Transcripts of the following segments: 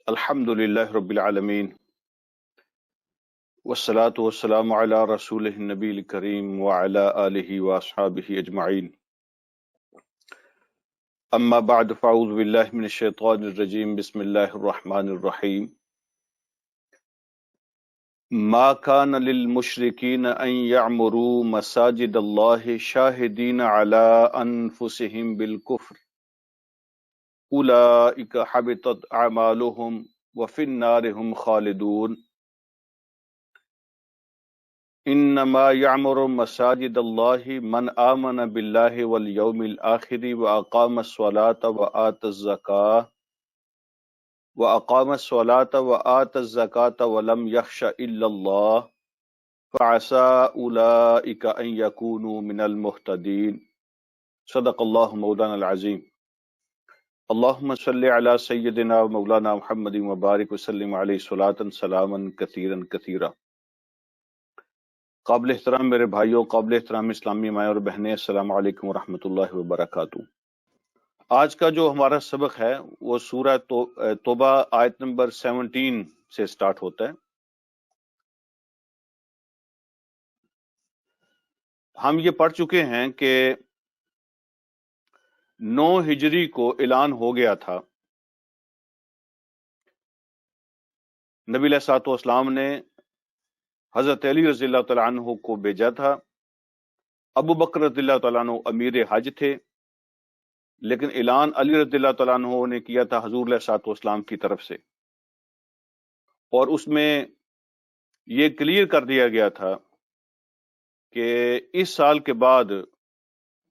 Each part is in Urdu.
الحمدللہ رب العالمین والصلاة والسلام علی رسولہ النبی الکریم وعلی آلہ واصحابہ اجمعین اما بعد فاعوذ باللہ من الشیطان الرجیم بسم اللہ الرحمن الرحیم ما کان للمشرکین ان یعمروا مساجد اللہ شاہدین علی انفسہم بالکفر اولئک حبطت اعمالہم وفی النار ہم خالدون انما يعمر مساجد الله من آمن بالله واليوم الآخر وأقام الصلاة وآتى الزكاة ولم يخش إلا الله فعسى أولئك أن يكونوا من المهتدين صدق الله مولانا العظيم اللهم صل على سيدنا ومولانا محمد وبارك وسلم عليه صلاة سلاما كثيرا كثيرا۔ قابل احترام میرے بھائیوں، قابل احترام اسلامی مائیں اور بہنیں، السلام علیکم ورحمۃ اللہ وبرکاتہ۔ آج کا جو ہمارا سبق ہے وہ سورہ توبہ آیت نمبر 17 سے سٹارٹ ہوتا ہے۔ ہم یہ پڑھ چکے ہیں کہ 9 ہجری کو اعلان ہو گیا تھا، نبی علیہ الصلوۃ والسلام نے حضرت علی رضی اللہ تعالیٰ عنہ کو بھیجا تھا۔ ابو بکر رضی اللہ تعالیٰ عنہ امیر حج تھے، لیکن اعلان علی رضی اللہ تعالیٰ عنہ نے کیا تھا حضور علیہ الصلوۃ والسلام کی طرف سے، اور اس میں یہ کلیئر کر دیا گیا تھا کہ اس سال کے بعد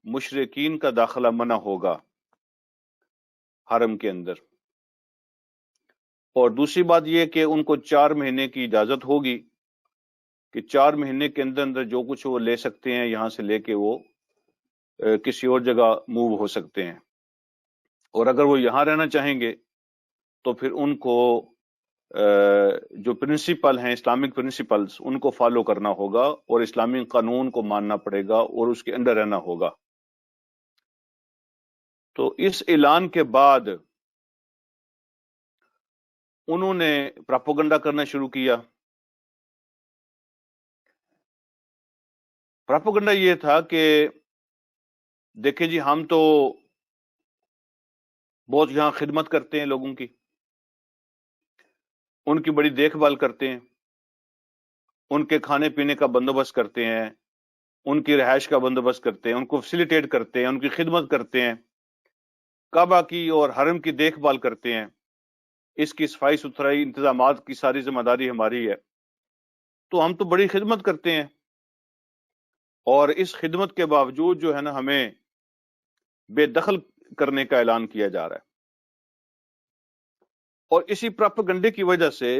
مشرکین کا داخلہ منع ہوگا حرم کے اندر، اور دوسری بات یہ کہ ان کو 4 مہینے کی اجازت ہوگی کہ 4 مہینے کے اندر اندر جو کچھ وہ لے سکتے ہیں یہاں سے لے کے وہ کسی اور جگہ موو ہو سکتے ہیں، اور اگر وہ یہاں رہنا چاہیں گے تو پھر ان کو جو پرنسپل ہیں اسلامک پرنسپلز ان کو فالو کرنا ہوگا اور اسلامی قانون کو ماننا پڑے گا اور اس کے اندر رہنا ہوگا۔ تو اس اعلان کے بعد انہوں نے پراپوگنڈا کرنا شروع کیا۔ پراپوگنڈا یہ تھا کہ دیکھیں جی، ہم تو بہت یہاں خدمت کرتے ہیں لوگوں کی، ان کی بڑی دیکھ بھال کرتے ہیں، ان کے کھانے پینے کا بندوبست کرتے ہیں، ان کی رہائش کا بندوبست کرتے ہیں، ان کو فیسیلیٹیٹ کرتے ہیں، ان کی خدمت کرتے ہیں، کعبہ کی اور حرم کی دیکھ بھال کرتے ہیں، اس کی صفائی ستھرائی انتظامات کی ساری ذمہ داری ہماری ہے۔ تو ہم تو بڑی خدمت کرتے ہیں، اور اس خدمت کے باوجود جو ہے نا ہمیں بے دخل کرنے کا اعلان کیا جا رہا ہے۔ اور اسی پراپیگنڈے کی وجہ سے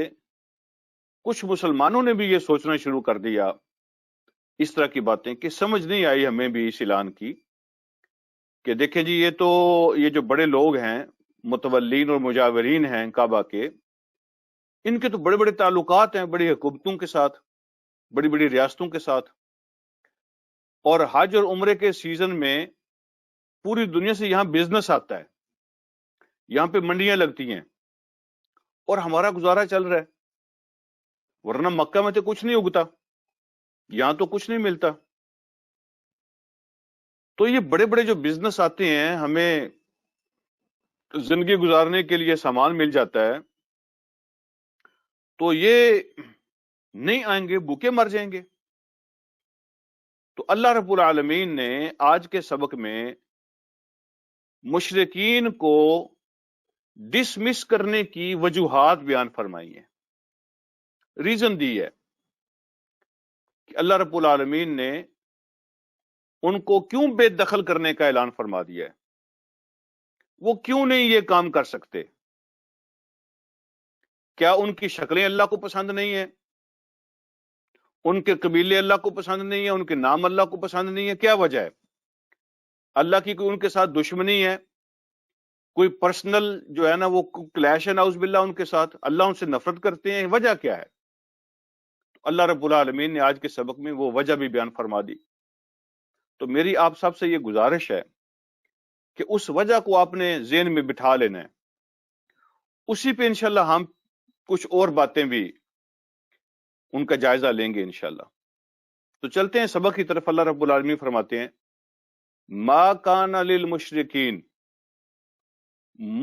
کچھ مسلمانوں نے بھی یہ سوچنا شروع کر دیا اس طرح کی باتیں، کہ سمجھ نہیں آئی ہمیں بھی اس اعلان کی کہ دیکھیں جی یہ جو بڑے لوگ ہیں، متولین اور مجاورین ہیں کعبہ کے، ان کے تو بڑے بڑے تعلقات ہیں بڑی حکومتوں کے ساتھ، بڑی بڑی ریاستوں کے ساتھ، اور حج اور عمرے کے سیزن میں پوری دنیا سے یہاں بزنس آتا ہے، یہاں پہ منڈیاں لگتی ہیں، اور ہمارا گزارا چل رہا ہے، ورنہ مکہ میں تو کچھ نہیں اگتا، یہاں تو کچھ نہیں ملتا۔ تو یہ بڑے بڑے جو بزنس آتے ہیں، ہمیں زندگی گزارنے کے لیے سامان مل جاتا ہے، تو یہ نہیں آئیں گے، بھوکے مر جائیں گے۔ تو اللہ رب العالمین نے آج کے سبق میں مشرکین کو ڈسمس کرنے کی وجوہات بیان فرمائی ہیں، ریزن دی ہے کہ اللہ رب العالمین نے ان کو کیوں بے دخل کرنے کا اعلان فرما دیا ہے، وہ کیوں نہیں یہ کام کر سکتے۔ کیا ان کی شکلیں اللہ کو پسند نہیں ہیں، ان کے قبیلے اللہ کو پسند نہیں ہیں، ان کے نام اللہ کو پسند نہیں ہے؟ کیا وجہ ہے؟ اللہ کی کوئی ان کے ساتھ دشمنی ہے، کوئی پرسنل جو ہے نا وہ کلیش ہے نعوذ باللہ ان کے ساتھ، اللہ ان سے نفرت کرتے ہیں؟ وجہ کیا ہے؟ اللہ رب العالمین نے آج کے سبق میں وہ وجہ بھی بیان فرما دی۔ تو میری آپ سب سے یہ گزارش ہے کہ اس وجہ کو آپ نے ذہن میں بٹھا لینا ہے، اسی پہ انشاءاللہ ہم کچھ اور باتیں بھی ان کا جائزہ لیں گے انشاءاللہ. تو چلتے ہیں سبق کی طرف. اللہ رب العالمین فرماتے ہیں ما کان للمشرکین،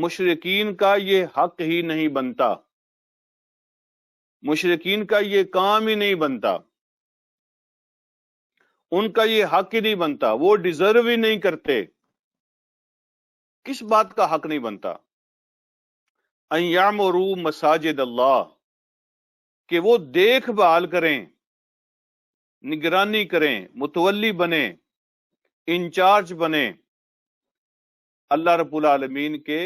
مشرکین کا یہ حق ہی نہیں بنتا، مشرکین کا یہ کام ہی نہیں بنتا، ان کا یہ حق ہی نہیں بنتا، وہ ڈیزرو ہی نہیں کرتے. کس بات کا حق نہیں بنتا؟ ان یعمروا مساجد اللہ، کہ وہ دیکھ بھال کریں، نگرانی کریں، متولی بنیں، انچارج بنیں اللہ رب العالمین کے.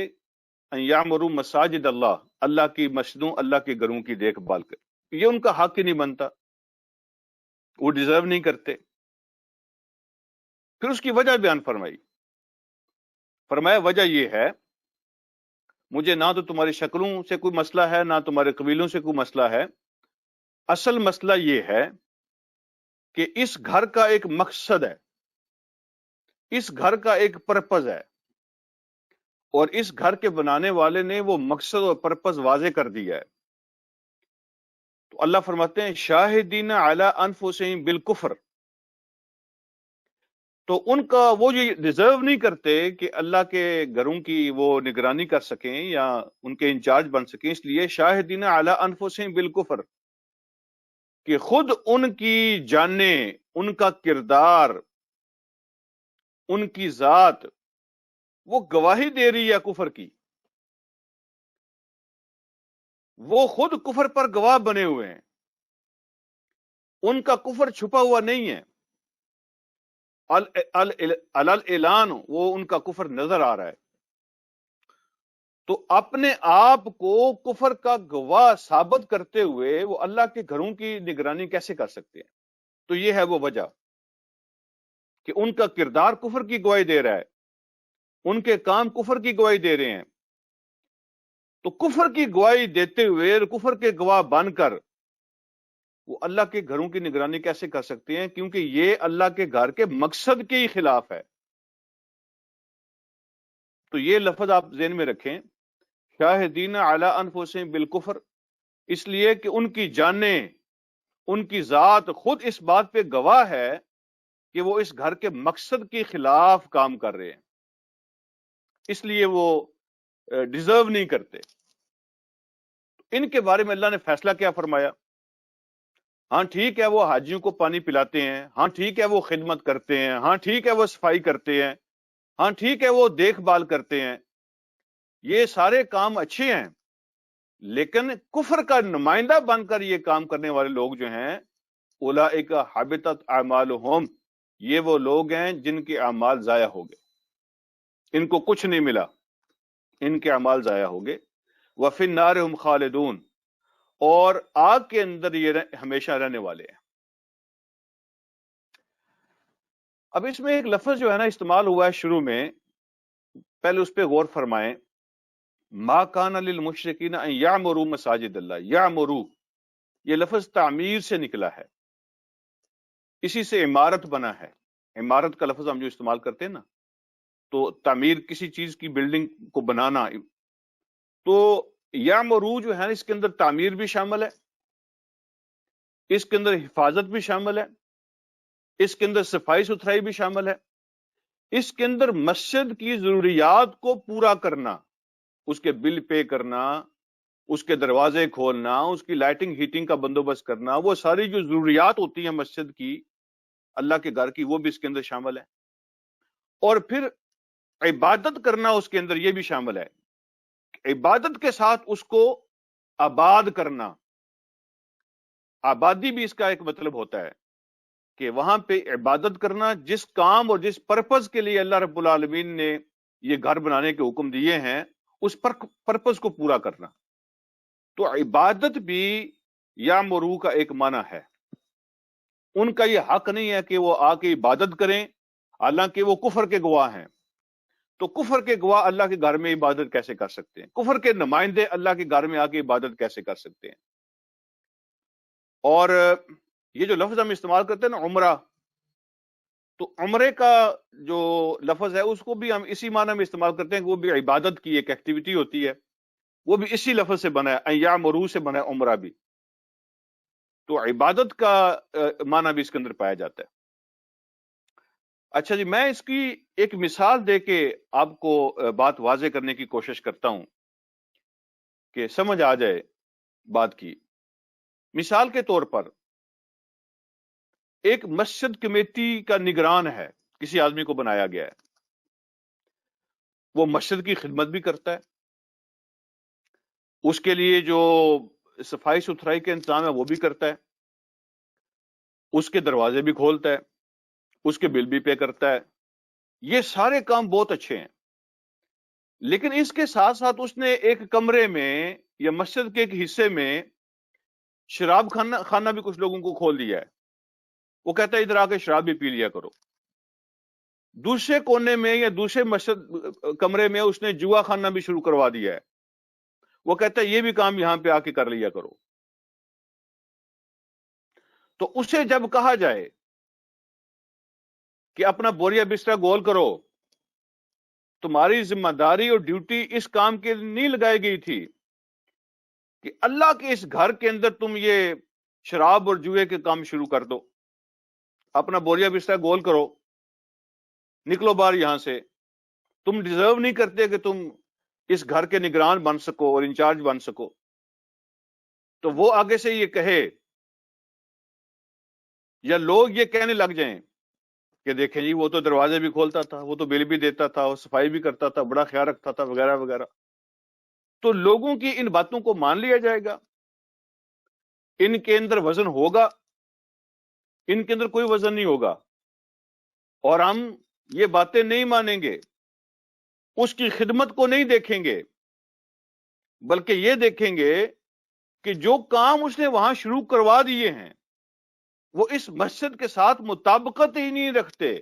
ان یعمروا مساجد اللہ، اللہ کی مسجدوں، اللہ کے گھروں کی دیکھ بھال کریں. یہ ان کا حق ہی نہیں بنتا، وہ ڈیزرو نہیں کرتے. پھر اس کی وجہ بیان فرمائی. فرمایا وجہ یہ ہے، مجھے نہ تو تمہاری شکلوں سے کوئی مسئلہ ہے، نہ تمہارے قبیلوں سے کوئی مسئلہ ہے. اصل مسئلہ یہ ہے کہ اس گھر کا ایک مقصد ہے، اس گھر کا ایک پرپز ہے، اور اس گھر کے بنانے والے نے وہ مقصد اور پرپز واضح کر دیا ہے. تو اللہ فرماتے ہیں شاہدین علی انفسہم بالکفر. تو ان کا وہ یہ ڈیزرو نہیں کرتے کہ اللہ کے گھروں کی وہ نگرانی کر سکیں یا ان کے انچارج بن سکیں، اس لیے شاہدین علی انفسہم بالکفر، کہ خود ان کی جانیں، ان کا کردار، ان کی ذات وہ گواہی دے رہی ہے کفر کی. وہ خود کفر پر گواہ بنے ہوئے ہیں، ان کا کفر چھپا ہوا نہیں ہے. اعلان وہ ان کا کفر نظر آ رہا ہے. تو اپنے آپ کو کفر کا گواہ ثابت کرتے ہوئے وہ اللہ کے گھروں کی نگرانی کیسے کر سکتے ہیں؟ تو یہ ہے وہ وجہ کہ ان کا کردار کفر کی گواہی دے رہا ہے، ان کے کام کفر کی گواہی دے رہے ہیں. تو کفر کی گواہی دیتے ہوئے، کفر کے گواہ بن کر وہ اللہ کے گھروں کی نگرانی کیسے کر سکتے ہیں؟ کیونکہ یہ اللہ کے گھر کے مقصد کے ہی خلاف ہے. تو یہ لفظ آپ ذہن میں رکھیں، شاہدین علی انفسہم بالکفر، اس لیے کہ ان کی جانیں، ان کی ذات خود اس بات پہ گواہ ہے کہ وہ اس گھر کے مقصد کے خلاف کام کر رہے ہیں، اس لیے وہ ڈیزرو نہیں کرتے. ان کے بارے میں اللہ نے فیصلہ کیا فرمایا؟ ہاں ٹھیک ہے وہ حاجیوں کو پانی پلاتے ہیں، ہاں ٹھیک ہے وہ خدمت کرتے ہیں، ہاں ٹھیک ہے وہ صفائی کرتے ہیں، ہاں ٹھیک ہے وہ دیکھ بھال کرتے ہیں، یہ سارے کام اچھے ہیں. لیکن کفر کا نمائندہ بن کر یہ کام کرنے والے لوگ جو ہیں، اولئک حبطت اعمالہم، یہ وہ لوگ ہیں جن کے اعمال ضائع ہو گئے، ان کو کچھ نہیں ملا، ان کے اعمال ضائع ہو گئے. وفی النار ہم خالدون، اور آگ کے اندر یہ ہمیشہ رہنے والے ہیں. اب اس میں ایک لفظ جو ہے نا استعمال ہوا ہے شروع میں، پہلے اس پہ غور فرمائیں. ما کان للمشرکین ان یعمروا مساجد اللہ. یعمروا، یہ لفظ تعمیر سے نکلا ہے، اسی سے عمارت بنا ہے. عمارت کا لفظ ہم جو استعمال کرتے ہیں نا، تو تعمیر کسی چیز کی بلڈنگ کو بنانا. تو یعمروا جو ہے اس کے اندر تعمیر بھی شامل ہے، اس کے اندر حفاظت بھی شامل ہے، اس کے اندر صفائی ستھرائی بھی شامل ہے، اس کے اندر مسجد کی ضروریات کو پورا کرنا، اس کے بل پے کرنا، اس کے دروازے کھولنا، اس کی لائٹنگ ہیٹنگ کا بندوبست کرنا، وہ ساری جو ضروریات ہوتی ہیں مسجد کی، اللہ کے گھر کی، وہ بھی اس کے اندر شامل ہے. اور پھر عبادت کرنا اس کے اندر، یہ بھی شامل ہے. عبادت کے ساتھ اس کو آباد کرنا. آبادی بھی اس کا ایک مطلب ہوتا ہے کہ وہاں پہ عبادت کرنا، جس کام اور جس پرپز کے لیے اللہ رب العالمین نے یہ گھر بنانے کے حکم دیے ہیں، اس پرپز کو پورا کرنا. تو عبادت بھی یعمروا کا ایک معنی ہے. ان کا یہ حق نہیں ہے کہ وہ آ کے عبادت کریں، حالانکہ وہ کفر کے گواہ ہیں. تو کفر کے گواہ اللہ کے گھر میں عبادت کیسے کر سکتے ہیں؟ کفر کے نمائندے اللہ کے گھر میں آ کے عبادت کیسے کر سکتے ہیں؟ اور یہ جو لفظ ہم استعمال کرتے ہیں نا عمرہ، تو عمرے کا جو لفظ ہے اس کو بھی ہم اسی معنی میں استعمال کرتے ہیں کہ وہ بھی عبادت کی ایک ایکٹیویٹی ہوتی ہے. وہ بھی اسی لفظ سے بنا ہے، یعمرو سے بنا ہے عمرہ بھی، تو عبادت کا معنی بھی اس کے اندر پایا جاتا ہے۔ اچھا جی، میں اس کی ایک مثال دے کے آپ کو بات واضح کرنے کی کوشش کرتا ہوں کہ سمجھ آ جائے بات کی۔ مثال کے طور پر ایک مسجد کمیٹی کا نگران ہے، کسی آدمی کو بنایا گیا ہے، وہ مسجد کی خدمت بھی کرتا ہے، اس کے لیے جو صفائی ستھرائی کا انتظام ہے وہ بھی کرتا ہے، اس کے دروازے بھی کھولتا ہے، اس کے بل بھی پے کرتا ہے، یہ سارے کام بہت اچھے ہیں۔ لیکن اس کے ساتھ ساتھ اس نے ایک کمرے میں یا مسجد کے ایک حصے میں شراب خانہ بھی کچھ لوگوں کو کھول دیا ہے، وہ کہتا ہے ادھر آ کے شراب بھی پی لیا کرو۔ دوسرے کونے میں یا دوسرے مسجد کمرے میں اس نے جوا خانہ بھی شروع کروا دیا ہے، وہ کہتا ہے یہ بھی کام یہاں پہ آ کے کر لیا کرو۔ تو اسے جب کہا جائے کہ اپنا بوریا بستر گول کرو، تمہاری ذمہ داری اور ڈیوٹی اس کام کے نہیں لگائی گئی تھی کہ اللہ کے اس گھر کے اندر تم یہ شراب اور جوئے کے کام شروع کر دو، اپنا بوریا بستر گول کرو، نکلو باہر یہاں سے، تم ڈیزرو نہیں کرتے کہ تم اس گھر کے نگران بن سکو اور انچارج بن سکو۔ تو وہ آگے سے یہ کہے یا لوگ یہ کہنے لگ جائیں کہ دیکھیں جی وہ تو دروازے بھی کھولتا تھا، وہ تو بل بھی دیتا تھا، وہ صفائی بھی کرتا تھا، بڑا خیال رکھتا تھا، وغیرہ وغیرہ، تو لوگوں کی ان باتوں کو مان لیا جائے گا؟ ان کے اندر وزن ہوگا؟ ان کے اندر کوئی وزن نہیں ہوگا، اور ہم یہ باتیں نہیں مانیں گے، اس کی خدمت کو نہیں دیکھیں گے، بلکہ یہ دیکھیں گے کہ جو کام اس نے وہاں شروع کروا دیے ہیں وہ اس مسجد کے ساتھ مطابقت ہی نہیں رکھتے،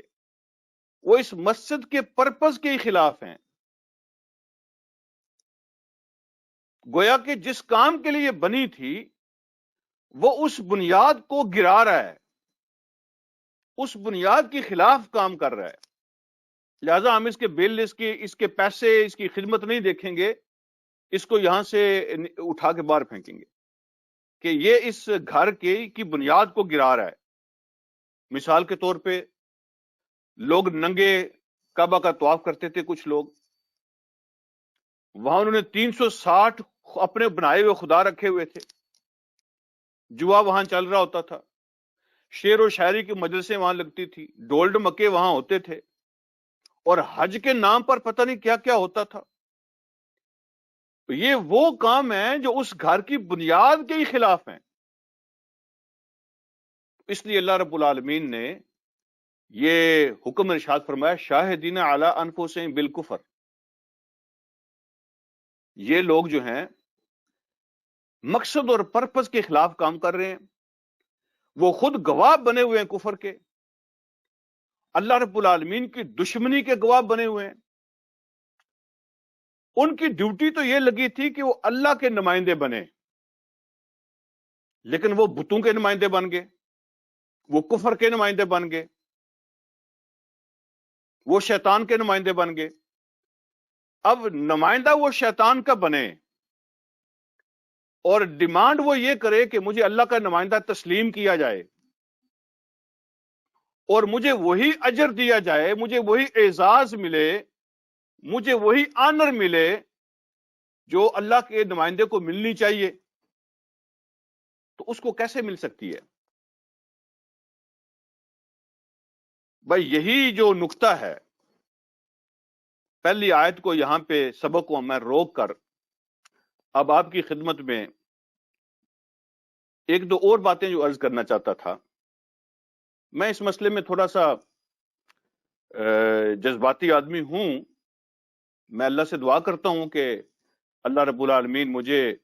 وہ اس مسجد کے پرپز کے خلاف ہیں۔ گویا کہ جس کام کے لیے بنی تھی وہ اس بنیاد کو گرا رہا ہے، اس بنیاد کے خلاف کام کر رہا ہے، لہذا ہم اس کے بل، اس کے پیسے، اس کی خدمت نہیں دیکھیں گے، اس کو یہاں سے اٹھا کے باہر پھینکیں گے کہ یہ اس گھر کی بنیاد کو گرا رہا ہے۔ مثال کے طور پہ لوگ ننگے کعبہ کا طواف کرتے تھے، کچھ لوگ وہاں انہوں نے 360 اپنے بنائے ہوئے خدا رکھے ہوئے تھے، جوا وہاں چل رہا ہوتا تھا، شعر و شاعری کی مجلسیں وہاں لگتی تھی، ڈول ڈمکے وہاں ہوتے تھے، اور حج کے نام پر پتہ نہیں کیا کیا ہوتا تھا۔ تو یہ وہ کام ہیں جو اس گھر کی بنیاد کے ہی خلاف ہیں۔ اس لیے اللہ رب العالمین نے یہ حکم ارشاد فرمایا، شاہدین علی انفسہم بالکفر، یہ لوگ جو ہیں مقصد اور پرپز کے خلاف کام کر رہے ہیں، وہ خود گواہ بنے ہوئے ہیں کفر کے، اللہ رب العالمین کی دشمنی کے گواہ بنے ہوئے ہیں۔ ان کی ڈیوٹی تو یہ لگی تھی کہ وہ اللہ کے نمائندے بنے، لیکن وہ بتوں کے نمائندے بن گئے، وہ کفر کے نمائندے بن گئے، وہ شیطان کے نمائندے بن گئے۔ اب نمائندہ وہ شیطان کا بنے اور ڈیمانڈ وہ یہ کرے کہ مجھے اللہ کا نمائندہ تسلیم کیا جائے اور مجھے وہی اجر دیا جائے، مجھے وہی اعزاز ملے، مجھے وہی آنر ملے جو اللہ کے نمائندے کو ملنی چاہیے، تو اس کو کیسے مل سکتی ہے؟ بھائی یہی جو نقطہ ہے، پہلی آیت کو یہاں پہ سبق کو میں روک کر اب آپ کی خدمت میں ایک دو اور باتیں جو عرض کرنا چاہتا تھا۔ میں اس مسئلے میں تھوڑا سا جذباتی آدمی ہوں، میں اللہ سے دعا کرتا ہوں کہ اللہ رب العالمین مجھے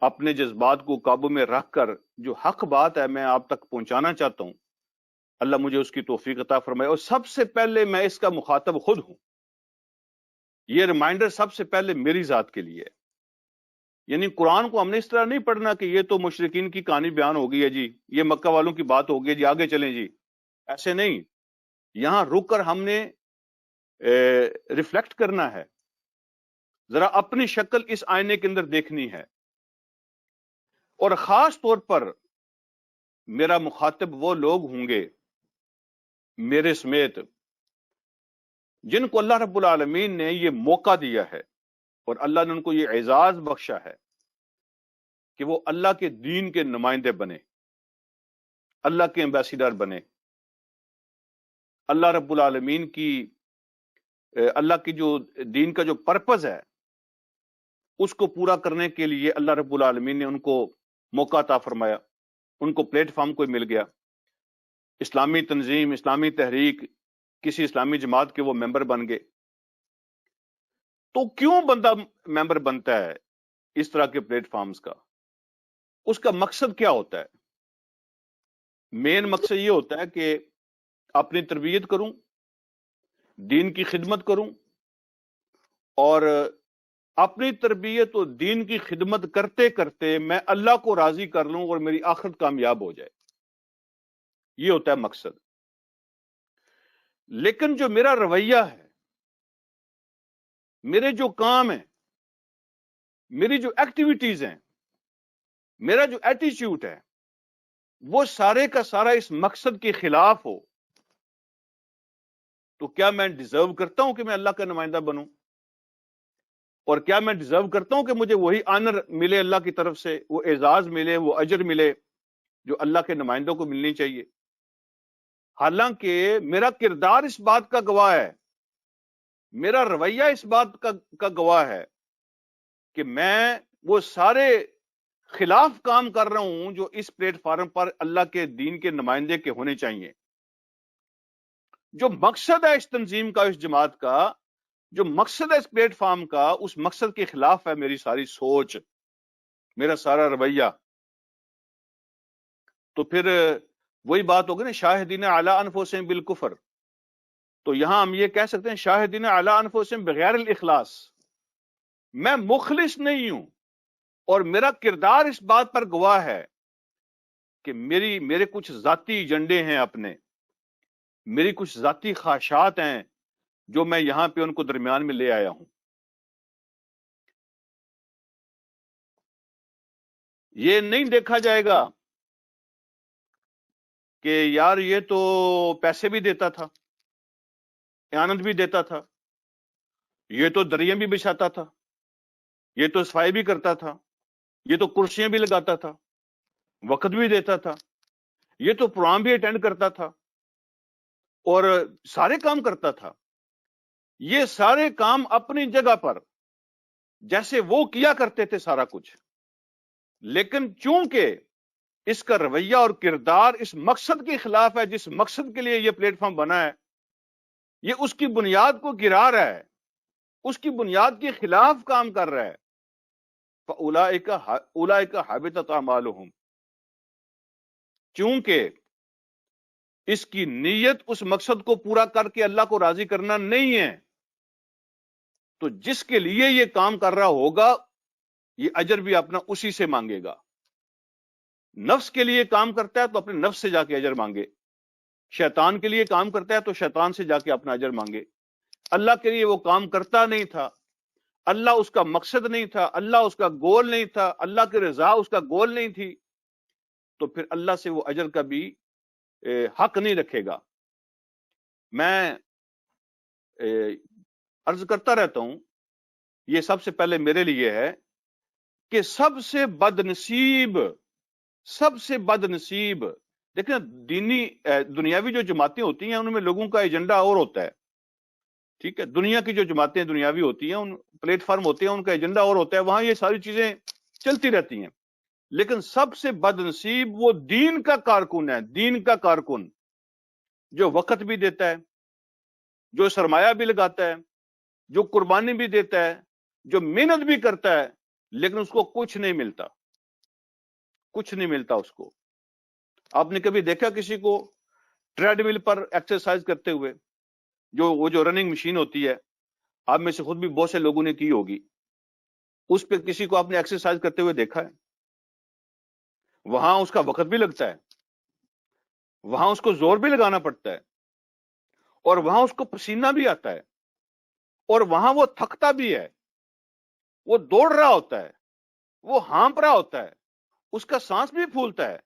اپنے جذبات کو قابو میں رکھ کر جو حق بات ہے میں آپ تک پہنچانا چاہتا ہوں، اللہ مجھے اس کی توفیق عطا فرمائے۔ اور سب سے پہلے میں اس کا مخاطب خود ہوں، یہ ریمائنڈر سب سے پہلے میری ذات کے لیے ہے۔ یعنی قرآن کو ہم نے اس طرح نہیں پڑھنا کہ یہ تو مشرکین کی کہانی بیان ہو گئی ہے جی، یہ مکہ والوں کی بات ہو گئی جی، آگے چلیں جی، ایسے نہیں۔ یہاں رک کر ہم نے ریفلیکٹ کرنا ہے، ذرا اپنی شکل اس آئینے کے اندر دیکھنی ہے. اور خاص طور پر میرا مخاطب وہ لوگ ہوں گے میرے سمیت جن کو اللہ رب العالمین نے یہ موقع دیا ہے اور اللہ نے ان کو یہ اعزاز بخشا ہے کہ وہ اللہ کے دین کے نمائندے بنے، اللہ کے ایمبیسیڈر بنے، اللہ رب العالمین کی اللہ کی جو دین کا جو پرپز ہے اس کو پورا کرنے کے لیے اللہ رب العالمین نے ان کو موقع عطا فرمایا، ان کو پلیٹ فارم کوئی مل گیا. اسلامی تنظیم، اسلامی تحریک، کسی اسلامی جماعت کے وہ ممبر بن گئے. تو کیوں بندہ ممبر بنتا ہے اس طرح کے پلیٹ فارمز کا؟ اس کا مقصد کیا ہوتا ہے؟ مین مقصد یہ ہوتا ہے کہ اپنی تربیت کروں، دین کی خدمت کروں، اور اپنی تربیت اور دین کی خدمت کرتے کرتے میں اللہ کو راضی کر لوں اور میری آخرت کامیاب ہو جائے. یہ ہوتا ہے مقصد. لیکن جو میرا رویہ ہے، میرے جو کام ہیں، میری جو ایکٹیویٹیز ہیں، میرا جو ایٹیچیوڈ ہے، وہ سارے کا سارا اس مقصد کے خلاف ہو، تو کیا میں ڈیزرو کرتا ہوں کہ میں اللہ کا نمائندہ بنوں؟ اور کیا میں ڈیزرو کرتا ہوں کہ مجھے وہی آنر ملے اللہ کی طرف سے، وہ اعزاز ملے، وہ اجر ملے جو اللہ کے نمائندوں کو ملنی چاہیے؟ حالانکہ میرا کردار اس بات کا گواہ ہے، میرا رویہ اس بات کا گواہ ہے کہ میں وہ سارے خلاف کام کر رہا ہوں جو اس پلیٹ فارم پر اللہ کے دین کے نمائندے کے ہونے چاہیے. جو مقصد ہے اس تنظیم کا، اس جماعت کا، جو مقصد ہے اس پلیٹ فارم کا، اس مقصد کے خلاف ہے میری ساری سوچ، میرا سارا رویہ. تو پھر وہی بات ہوگی نا، شاہدین علی انفسہم بالکفر. تو یہاں ہم یہ کہہ سکتے ہیں شاہدین علی انفسہم بغیر الاخلاص. میں مخلص نہیں ہوں اور میرا کردار اس بات پر گواہ ہے کہ میرے کچھ ذاتی ایجنڈے ہیں، اپنے میری کچھ ذاتی خواہشات ہیں جو میں یہاں پہ ان کو درمیان میں لے آیا ہوں. یہ نہیں دیکھا جائے گا کہ یار یہ تو پیسے بھی دیتا تھا، اعانت بھی دیتا تھا، یہ تو دریاں بھی بچھاتا تھا، یہ تو صفائی بھی کرتا تھا، یہ تو کرسیاں بھی لگاتا تھا، وقت بھی دیتا تھا، یہ تو پروگرام بھی اٹینڈ کرتا تھا، اور سارے کام کرتا تھا. یہ سارے کام اپنی جگہ پر جیسے وہ کیا کرتے تھے سارا کچھ، لیکن چونکہ اس کا رویہ اور کردار اس مقصد کے خلاف ہے جس مقصد کے لیے یہ پلیٹ فارم بنا ہے، یہ اس کی بنیاد کو گرا رہا ہے، اس کی بنیاد کے خلاف کام کر رہا ہے. فَأُولَئِكَ حَبِطَتْ أَعْمَالُهُمْ. چونکہ اس کی نیت اس مقصد کو پورا کر کے اللہ کو راضی کرنا نہیں ہے، تو جس کے لیے یہ کام کر رہا ہوگا یہ اجر بھی اپنا اسی سے مانگے گا. نفس کے لیے کام کرتا ہے تو اپنے نفس سے جا کے اجر مانگے، شیطان کے لیے کام کرتا ہے تو شیطان سے جا کے اپنا اجر مانگے. اللہ کے لیے وہ کام کرتا نہیں تھا، اللہ اس کا مقصد نہیں تھا، اللہ اس کا گول نہیں تھا، اللہ کی رضا اس کا گول نہیں تھی، تو پھر اللہ سے وہ اجر کا بھی حق نہیں رکھے گا. میں عرض کرتا رہتا ہوں، یہ سب سے پہلے میرے لیے ہے کہ سب سے بد نصیب دیکھیں، دنیاوی جو جماعتیں ہوتی ہیں ان میں لوگوں کا ایجنڈا اور ہوتا ہے. ٹھیک ہے، دنیا کی جو جماعتیں دنیاوی ہوتی ہیں، ان پلیٹ فارم ہوتے ہیں، ان کا ایجنڈا اور ہوتا ہے، وہاں یہ ساری چیزیں چلتی رہتی ہیں. لیکن سب سے بد نصیب وہ دین کا کارکن ہے، دین کا کارکن جو وقت بھی دیتا ہے، جو سرمایہ بھی لگاتا ہے، جو قربانی بھی دیتا ہے، جو محنت بھی کرتا ہے، لیکن اس کو کچھ نہیں ملتا، کچھ نہیں ملتا اس کو. آپ نے کبھی دیکھا کسی کو ٹریڈ مل پر ایکسرسائز کرتے ہوئے؟ وہ جو رننگ مشین ہوتی ہے، آپ میں سے خود بھی بہت سے لوگوں نے کی ہوگی، اس پہ کسی کو آپ نے ایکسرسائز کرتے ہوئے دیکھا ہے؟ وہاں اس کا وقت بھی لگتا ہے، وہاں اس کو زور بھی لگانا پڑتا ہے، اور وہاں اس کو پسینہ بھی آتا ہے، اور وہاں وہ تھکتا بھی ہے. وہ دوڑ رہا ہوتا ہے، وہ ہانپ رہا ہوتا ہے، اس کا سانس بھی پھولتا ہے،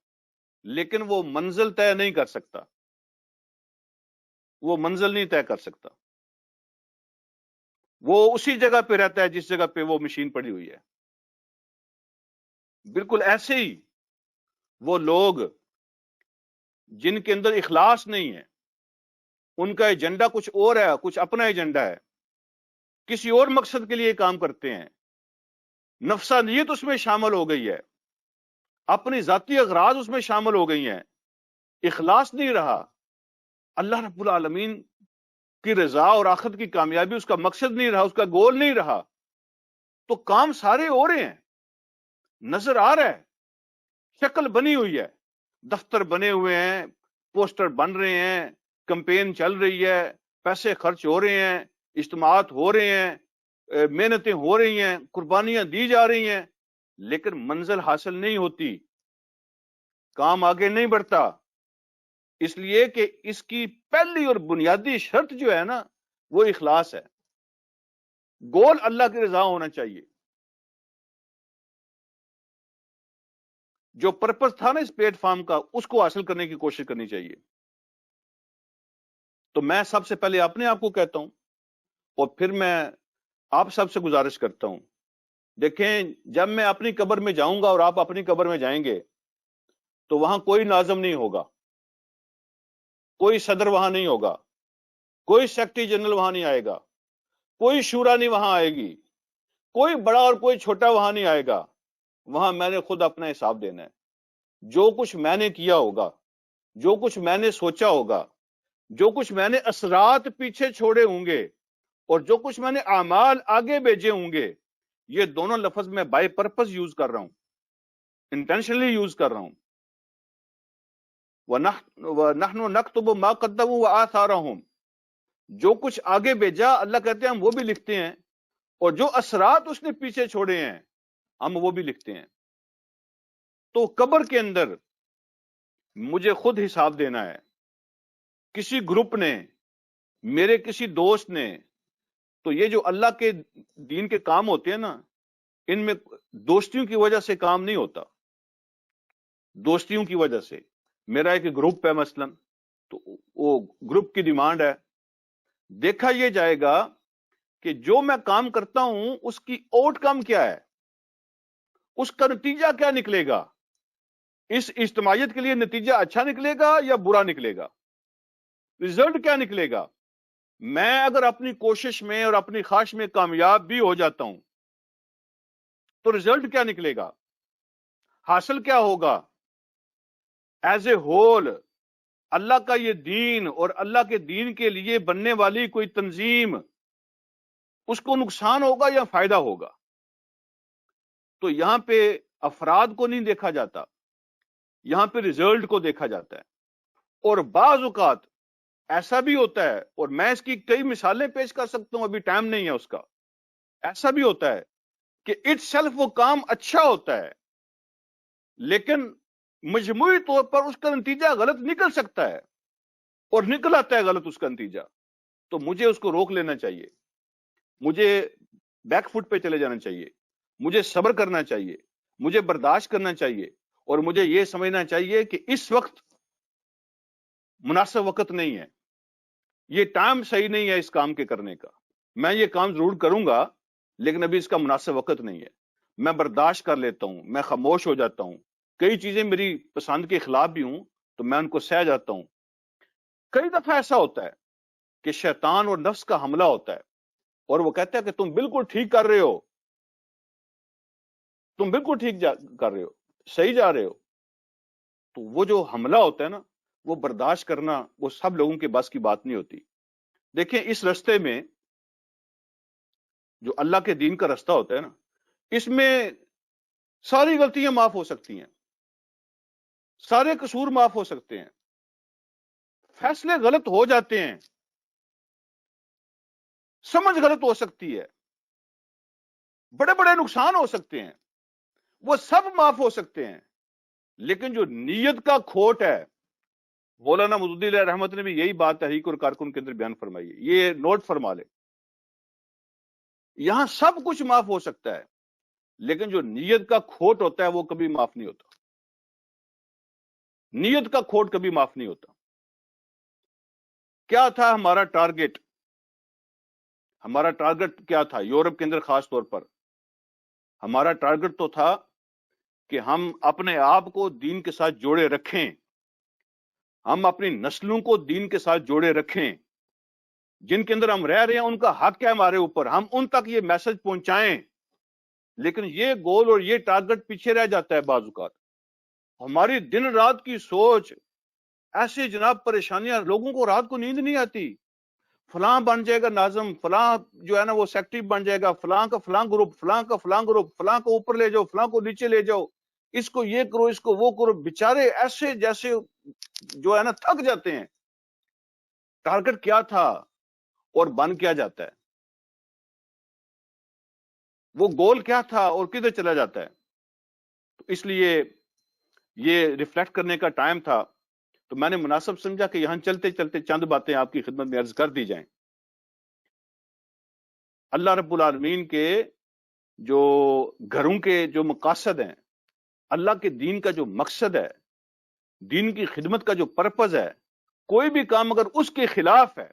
لیکن وہ منزل طے نہیں کر سکتا، وہ منزل نہیں طے کر سکتا، وہ اسی جگہ پہ رہتا ہے جس جگہ پہ وہ مشین پڑی ہوئی ہے۔ بالکل ایسے ہی وہ لوگ جن کے اندر اخلاص نہیں ہے، ان کا ایجنڈا کچھ اور ہے، کچھ اپنا ایجنڈا ہے، کسی اور مقصد کے لیے کام کرتے ہیں، نفسانیت اس میں شامل ہو گئی ہے، اپنی ذاتی اغراض اس میں شامل ہو گئی ہیں، اخلاص نہیں رہا، اللہ رب العالمین کی رضا اور آخرت کی کامیابی اس کا مقصد نہیں رہا، اس کا گول نہیں رہا، تو کام سارے ہو رہے ہیں، نظر آ رہا ہے، شکل بنی ہوئی ہے، دفتر بنے ہوئے ہیں، پوسٹر بن رہے ہیں، کمپین چل رہی ہے، پیسے خرچ ہو رہے ہیں، اجتماعات ہو رہے ہیں، محنتیں ہو رہی ہیں، قربانیاں دی جا رہی ہیں، لیکن منزل حاصل نہیں ہوتی، کام آگے نہیں بڑھتا، اس لیے کہ اس کی پہلی اور بنیادی شرط جو ہے نا وہ اخلاص ہے، گول اللہ کی رضا ہونا چاہیے۔ جو پرپس تھا نا اس پلیٹ فارم کا، اس کو حاصل کرنے کی کوشش کرنی چاہیے۔ تو میں سب سے پہلے اپنے آپ کو کہتا ہوں، اور پھر میں آپ سب سے گزارش کرتا ہوں، دیکھیں جب میں اپنی قبر میں جاؤں گا اور آپ اپنی قبر میں جائیں گے تو وہاں کوئی ناظم نہیں ہوگا، کوئی صدر وہاں نہیں ہوگا، کوئی سیکرٹری جنرل وہاں نہیں آئے گا، کوئی شورا نہیں وہاں آئے گی، کوئی بڑا اور کوئی چھوٹا وہاں نہیں آئے گا، وہاں میں نے خود اپنا حساب دینا ہے۔ جو کچھ میں نے کیا ہوگا، جو کچھ میں نے سوچا ہوگا، جو کچھ میں نے اثرات پیچھے چھوڑے ہوں گے، اور جو کچھ میں نے اعمال آگے بھیجے ہوں گے، یہ دونوں لفظ میں بائی پرپز یوز کر رہا ہوں، انٹینشنلی یوز کر رہا ہوں۔ وَنَحْنُ نَكْتُبُ مَا قَدَّمُوا وَآثَارَهُمْ، جو کچھ آگے بھیجا اللہ کہتے ہیں ہم وہ بھی لکھتے ہیں، اور جو اثرات اس نے پیچھے چھوڑے ہیں ہم وہ بھی لکھتے ہیں۔ تو قبر کے اندر مجھے خود حساب دینا ہے، کسی گروپ نے، میرے کسی دوست نے، تو یہ جو اللہ کے دین کے کام ہوتے ہیں نا، ان میں دوستیوں کی وجہ سے کام نہیں ہوتا، دوستیوں کی وجہ سے۔ میرا ایک گروپ ہے مثلا، تو وہ گروپ کی ڈیمانڈ ہے، دیکھا یہ جائے گا کہ جو میں کام کرتا ہوں اس کی آؤٹ کم کیا ہے، اس کا نتیجہ کیا نکلے گا، اس اجتماعیت کے لیے نتیجہ اچھا نکلے گا یا برا نکلے گا، رزلٹ کیا نکلے گا۔ میں اگر اپنی کوشش میں اور اپنی خواہش میں کامیاب بھی ہو جاتا ہوں تو رزلٹ کیا نکلے گا، حاصل کیا ہوگا۔ ایز اے ہول اللہ کا یہ دین اور اللہ کے دین کے لیے بننے والی کوئی تنظیم، اس کو نقصان ہوگا یا فائدہ ہوگا۔ تو یہاں پہ افراد کو نہیں دیکھا جاتا، یہاں پہ رزلٹ کو دیکھا جاتا ہے۔ اور بعض اوقات ایسا بھی ہوتا ہے، اور میں اس کی کئی مثالیں پیش کر سکتا ہوں، ابھی ٹائم نہیں ہے اس کا، ایسا بھی ہوتا ہے کہ اٹ سیلف وہ کام اچھا ہوتا ہے، لیکن مجموعی طور پر اس کا نتیجہ غلط نکل سکتا ہے، اور نکل آتا ہے غلط اس کا نتیجہ، تو مجھے اس کو روک لینا چاہیے، مجھے بیک فٹ پہ چلے جانا چاہیے، مجھے صبر کرنا چاہیے، مجھے برداشت کرنا چاہیے، اور مجھے یہ سمجھنا چاہیے کہ اس وقت مناسب وقت نہیں ہے، یہ ٹائم صحیح نہیں ہے اس کام کے کرنے کا، میں یہ کام ضرور کروں گا لیکن ابھی اس کا مناسب وقت نہیں ہے۔ میں برداشت کر لیتا ہوں، میں خاموش ہو جاتا ہوں، کئی چیزیں میری پسند کے خلاف بھی ہوں تو میں ان کو سہ جاتا ہوں۔ کئی دفعہ ایسا ہوتا ہے کہ شیطان اور نفس کا حملہ ہوتا ہے، اور وہ کہتا ہے کہ تم بالکل ٹھیک کر رہے ہو، تم بالکل ٹھیک کر رہے ہو، صحیح جا رہے ہو۔ تو وہ جو حملہ ہوتا ہے نا، وہ برداشت کرنا وہ سب لوگوں کے بس کی بات نہیں ہوتی۔ دیکھیں اس رستے میں جو اللہ کے دین کا رستہ ہوتا ہے نا، اس میں ساری غلطیاں معاف ہو سکتی ہیں، سارے قصور معاف ہو سکتے ہیں، فیصلے غلط ہو جاتے ہیں، سمجھ غلط ہو سکتی ہے، بڑے بڑے نقصان ہو سکتے ہیں، وہ سب معاف ہو سکتے ہیں، لیکن جو نیت کا کھوٹ ہے، مولانا مودودی علیہ رحمت نے بھی یہی بات تحریک اور کارکن کے اندر بیان فرمائی ہے، یہ نوٹ فرما لے، یہاں سب کچھ معاف ہو سکتا ہے لیکن جو نیت کا کھوٹ ہوتا ہے وہ کبھی معاف نہیں ہوتا. نیت کا کھوٹ کبھی معاف نہیں ہوتا. کیا تھا ہمارا ٹارگٹ؟ ہمارا ٹارگٹ کیا تھا یورپ کے اندر؟ خاص طور پر ہمارا ٹارگٹ تو تھا کہ ہم اپنے آپ کو دین کے ساتھ جوڑے رکھیں، ہم اپنی نسلوں کو دین کے ساتھ جوڑے رکھیں. جن کے اندر ہم رہ رہے ہیں ان کا حق ہے ہمارے اوپر، ہم ان تک یہ میسج پہنچائیں. لیکن یہ گول اور یہ ٹارگٹ پیچھے رہ جاتا ہے بعض اوقات. ہماری دن رات کی سوچ ایسی جناب پریشانیاں، لوگوں کو رات کو نیند نہیں آتی. فلاں بن جائے گا ناظم، فلاں جو ہے نا وہ سیکٹری بن جائے گا، فلاں کا فلاں گروپ، فلاں کا فلاں گروپ، فلاں کو اوپر لے جاؤ، فلاں کو نیچے لے جاؤ، اس کو یہ کرو، اس کو وہ کرو. بیچارے ایسے جیسے جو ہے نا تھک جاتے ہیں. ٹارگٹ کیا تھا اور بن کیا جاتا ہے؟ وہ گول کیا تھا اور کدھر چلا جاتا ہے؟ تو اس لیے یہ ریفلیکٹ کرنے کا ٹائم تھا، تو میں نے مناسب سمجھا کہ یہاں چلتے چلتے چند باتیں آپ کی خدمت میں عرض کر دی جائیں. اللہ رب العالمین کے جو گھروں کے جو مقاصد ہیں، اللہ کے دین کا جو مقصد ہے، دین کی خدمت کا جو پرپز ہے، کوئی بھی کام اگر اس کے خلاف ہے،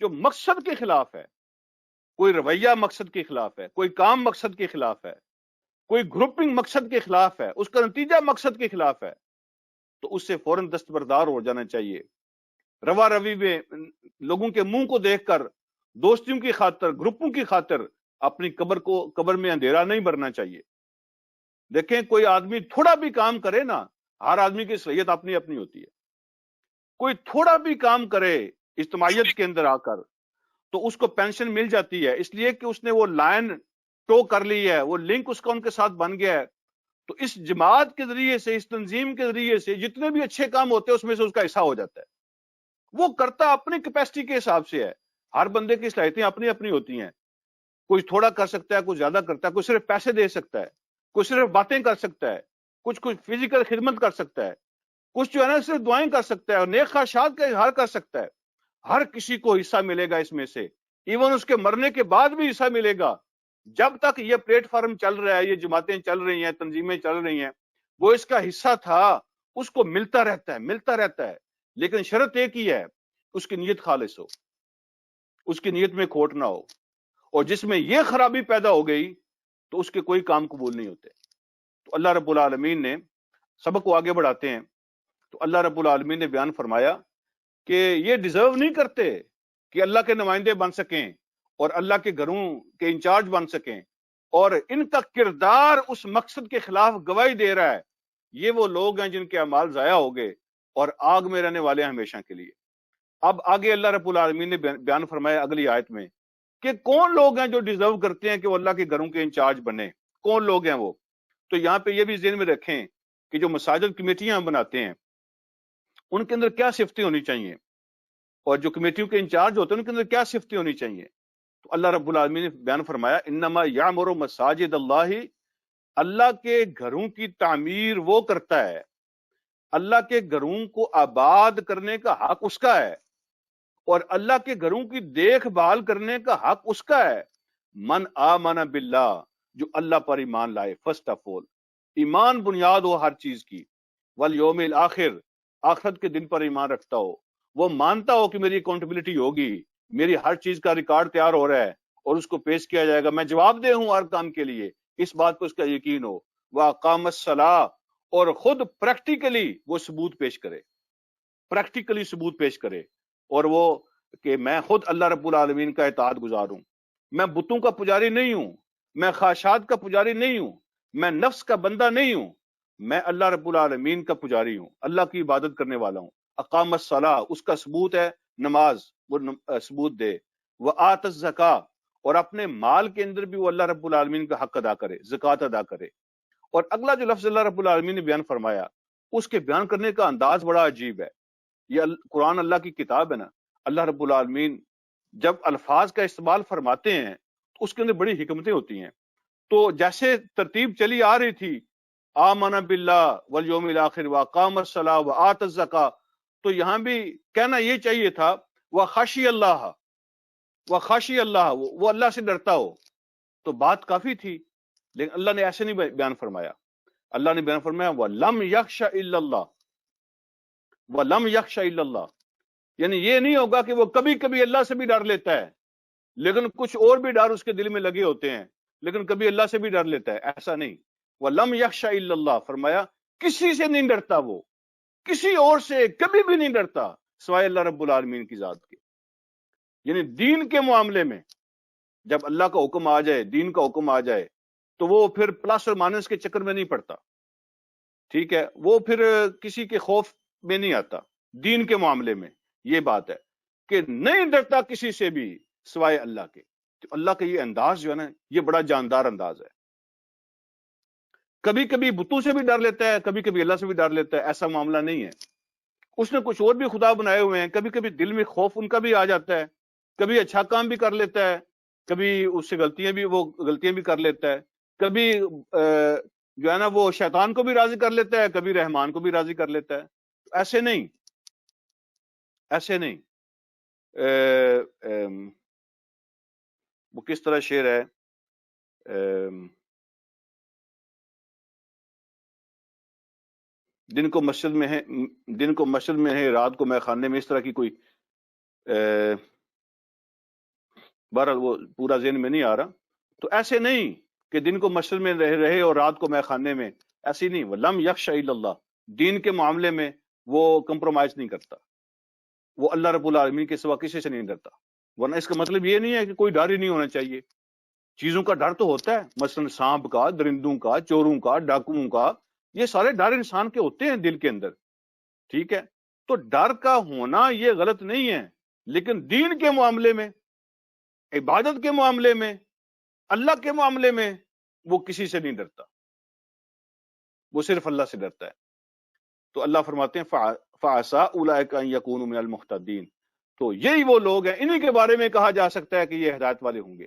جو مقصد کے خلاف ہے، کوئی رویہ مقصد کے خلاف ہے، کوئی کام مقصد کے خلاف ہے، کوئی گروپنگ مقصد کے خلاف ہے، اس کا نتیجہ مقصد کے خلاف ہے، تو اس سے فوراً دستبردار ہو جانا چاہیے. روا روی میں لوگوں کے منہ کو دیکھ کر، دوستیوں کی خاطر، گروپوں کی خاطر اپنی قبر میں اندھیرا نہیں بھرنا چاہیے. دیکھیں کوئی آدمی تھوڑا بھی کام کرے نا، ہر آدمی کی صلاحیت اپنی اپنی ہوتی ہے. کوئی تھوڑا بھی کام کرے اجتماعیت کے اندر آ کر تو اس کو پینشن مل جاتی ہے، اس لیے کہ اس نے وہ لائن ٹو کر لی ہے، وہ لنک اس کا ان کے ساتھ بن گیا ہے. تو اس جماعت کے ذریعے سے، اس تنظیم کے ذریعے سے جتنے بھی اچھے کام ہوتے ہیں اس میں سے اس کا حصہ ہو جاتا ہے. وہ کرتا اپنی کیپیسٹی کے حساب سے ہے. ہر بندے کی صلاحیتیں اپنی اپنی ہوتی ہیں. کوئی تھوڑا کر سکتا ہے، کوئی زیادہ کرتا ہے، کوئی صرف پیسے دے سکتا ہے، کوئی صرف باتیں کر سکتا ہے، کچھ فزیکل خدمت کر سکتا ہے، کچھ جو ہے نا صرف دعائیں کر سکتا ہے اور نیک خواہشات کا اظہار کر سکتا ہے. ہر کسی کو حصہ ملے گا اس میں سے، ایون اس کے مرنے کے بعد بھی حصہ ملے گا. جب تک یہ پلیٹ فارم چل رہا ہے، یہ جماعتیں چل رہی ہیں، تنظیمیں چل رہی ہیں، وہ اس کا حصہ تھا، اس کو ملتا رہتا ہے، ملتا رہتا ہے. لیکن شرط ایک ہی ہے، اس کی نیت خالص ہو، اس کی نیت میں کھوٹ نہ ہو. اور جس میں یہ خرابی پیدا ہو گئی تو اس کے کوئی کام قبول نہیں ہوتے. تو اللہ رب العالمین نے، سبق کو آگے بڑھاتے ہیں، تو اللہ رب العالمین نے بیان فرمایا کہ یہ ڈیزرو نہیں کرتے کہ اللہ کے نمائندے بن سکیں اور اللہ کے گھروں کے انچارج بن سکیں، اور ان کا کردار اس مقصد کے خلاف گواہی دے رہا ہے. یہ وہ لوگ ہیں جن کے اعمال ضائع ہو گئے اور آگ میں رہنے والے ہیں ہمیشہ کے لیے. اب آگے اللہ رب العالمین نے بیان فرمایا اگلی آیت میں کہ کون لوگ ہیں جو ڈیزرو کرتے ہیں کہ وہ اللہ کے گھروں کے انچارج بنے، کون لوگ ہیں وہ. تو یہاں پہ یہ بھی ذہن میں رکھیں کہ جو مساجد کمیٹیاں بناتے ہیں ان کے اندر کیا صفتیں ہونی چاہیے، اور جو کمیٹیوں کے انچارج ہوتے ہیں ان کے اندر کیا صفتیں ہونی چاہیے. تو اللہ رب العالمین نے بیان فرمایا انما یعمر مساجد اللہ، اللہ کے گھروں کی تعمیر وہ کرتا ہے، اللہ کے گھروں کو آباد کرنے کا حق اس کا ہے، اور اللہ کے گھروں کی دیکھ بھال کرنے کا حق اس کا ہے. من آمن باللہ، جو اللہ پر ایمان لائے. فرسٹ آف آل ایمان بنیاد ہو ہر چیز کی. والیوم الآخر، آخرت کے دن پر ایمان رکھتا ہو، وہ مانتا ہو کہ میری اکاؤنٹیبلٹی ہوگی، میری ہر چیز کا ریکارڈ تیار ہو رہا ہے اور اس کو پیش کیا جائے گا، میں جواب دہ ہوں ہر کام کے لیے، اس بات کو اس کا یقین ہو. وَأَقَامَ الصَّلَاةَ، اور خود پریکٹیکلی وہ ثبوت پیش کرے، پریکٹیکلی ثبوت پیش کرے، اور وہ کہ میں خود اللہ رب العالمین کا اطاعت گزار ہوں، میں بتوں کا پجاری نہیں ہوں، میں خواہشات کا پجاری نہیں ہوں، میں نفس کا بندہ نہیں ہوں، میں اللہ رب العالمین کا پجاری ہوں، اللہ کی عبادت کرنے والا ہوں. اقام الصلاۃ، اس کا ثبوت ہے نماز، وہ ثبوت دے. وآت الزکاۃ، اور اپنے مال کے اندر بھی وہ اللہ رب العالمین کا حق ادا کرے، زکوٰۃ ادا کرے. اور اگلا جو لفظ اللہ رب العالمین نے بیان فرمایا، اس کے بیان کرنے کا انداز بڑا عجیب ہے. یہ قرآن اللہ کی کتاب ہے نا، اللہ رب العالمین جب الفاظ کا استعمال فرماتے ہیں تو اس کے اندر بڑی حکمتیں ہوتی ہیں. تو جیسے ترتیب چلی آ رہی تھی، آمن باللہ والیوم الآخر واقام الصلاۃ وآت الزکاۃ، تو یہاں بھی کہنا یہ چاہیے تھا وخشی اللہ، وخشی اللہ، وہ اللہ سے ڈرتا ہو. تو بات کافی تھی لیکن اللہ نے ایسے نہیں بیان فرمایا. اللہ نے بیان فرمایا وَلَمْ يَخْشَ إِلَّا اللَّهِ، وَلَمْ يَخْشَ إِلَّا اللَّهِ، یعنی یہ نہیں ہوگا کہ وہ کبھی کبھی اللہ سے بھی ڈر لیتا ہے لیکن کچھ اور بھی ڈر اس کے دل میں لگے ہوتے ہیں، لیکن کبھی اللہ سے بھی ڈر لیتا ہے، ایسا نہیں. وَلَمْ يَخْشَ إِلَّا اللَّهِ، فرمایا کسی سے نہیں ڈرتا، وہ کسی اور سے کبھی بھی نہیں ڈرتا سوائے اللہ رب العالمین کی ذات کے. یعنی دین کے معاملے میں جب اللہ کا حکم آ جائے، دین کا حکم آ جائے، تو وہ پھر پلس اور مائنس کے چکر میں نہیں پڑتا. ٹھیک ہے، وہ پھر کسی کے خوف میں نہیں آتا. دین کے معاملے میں یہ بات ہے کہ نہیں ڈرتا کسی سے بھی سوائے اللہ کے. تو اللہ کا یہ انداز جو ہے نا، یہ بڑا جاندار انداز ہے. کبھی کبھی بتوں سے بھی ڈر لیتا ہے، کبھی کبھی اللہ سے بھی ڈر لیتا ہے، ایسا معاملہ نہیں ہے. اس نے کچھ اور بھی خدا بنائے ہوئے ہیں، کبھی کبھی دل میں خوف ان کا بھی آ جاتا ہے، کبھی اچھا کام بھی کر لیتا ہے، کبھی اس سے غلطیاں بھی کر لیتا ہے، کبھی جو ہے نا وہ شیطان کو بھی راضی کر لیتا ہے، کبھی رحمان کو بھی راضی کر لیتا ہے. ایسے نہیں، ایسے نہیں. وہ کس طرح شعر ہے، دن کو مسجد میں ہے رات کو میں خانے میں، اس طرح کی کوئی بہرحال وہ پورا ذہن میں نہیں آ رہا. تو ایسے نہیں کہ دن کو مسجد میں رہے اور رات کو میں خانے میں، ایسی نہیں. وَلَمْ يَخْشَ إِلَّا اللَّهِ، دین کے معاملے میں وہ کمپرومائز نہیں کرتا، وہ اللہ رب العالمین کے سوا کسی سے نہیں ڈرتا. ورنہ اس کا مطلب یہ نہیں ہے کہ کوئی ڈر ہی نہیں ہونا چاہیے. چیزوں کا ڈر تو ہوتا ہے، مثلا سانپ کا، درندوں کا، چوروں کا، ڈاکوؤں کا، یہ سارے ڈر انسان کے ہوتے ہیں دل کے اندر. ٹھیک ہے، تو ڈر کا ہونا یہ غلط نہیں ہے، لیکن دین کے معاملے میں، عبادت کے معاملے میں، اللہ کے معاملے میں وہ کسی سے نہیں ڈرتا، وہ صرف اللہ سے ڈرتا ہے. تو اللہ فرماتے ہیں فَعَسَىٰ أُولَٰئِكَ أَن يَكُونُوا مِنَ الْمُهْتَدِينَ، تو یہی وہ لوگ ہیں، انہی کے بارے میں کہا جا سکتا ہے کہ یہ ہدایت والے ہوں گے،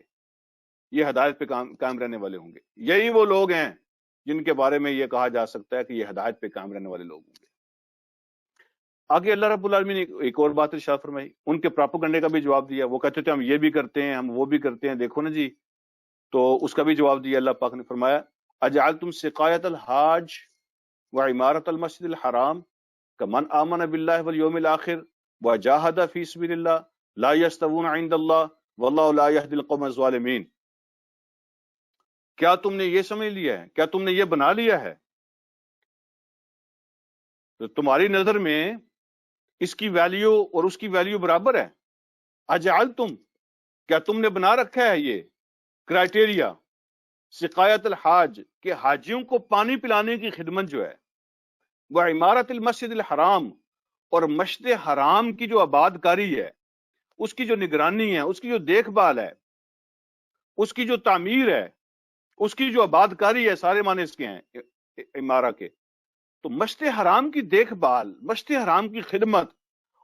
یہ ہدایت پہ قائم رہنے والے ہوں گے. یہی وہ لوگ ہیں جن کے بارے میں یہ کہا جا سکتا ہے کہ یہ ہدایت پہ قائم رہنے والے لوگ ہوں گے. آگے اللہ رب العالمین نے ایک اور بات ارشاد فرمائی، ان کے پراپوگنڈے کا بھی جواب دیا. وہ کہتے تھے ہم یہ بھی کرتے ہیں، ہم وہ بھی کرتے ہیں، دیکھو نا جی. تو اس کا بھی جواب دیا اللہ پاک نے، فرمایا اجعلتم سقایۃ الحاج وعمارۃ المسجد الحرام کمن آمن باللہ والیوم الآخر وجاہد فی سبیل اللہ لا یستوون عند اللہ واللہ لا یہدی القوم الظالمین. کیا تم نے یہ سمجھ لیا ہے، کیا تم نے یہ بنا لیا ہے، تو تمہاری نظر میں اس کی ویلیو اور اس کی ویلیو برابر ہے؟ اجعلتم، کیا تم نے بنا رکھا ہے یہ کرائٹیریا سقایت الحاج کہ حاجیوں کو پانی پلانے کی خدمت جو ہے، وہ عمارت المسجد الحرام اور مسجد حرام کی جو آباد کاری ہے، اس کی جو نگرانی ہے، اس کی جو دیکھ بھال ہے، اس کی جو تعمیر ہے، اس کی جو آباد کاری ہے، سارے معنی اس کے ہیں عمارہ کے. تو مسجد حرام کی دیکھ بھال، مسجد حرام کی خدمت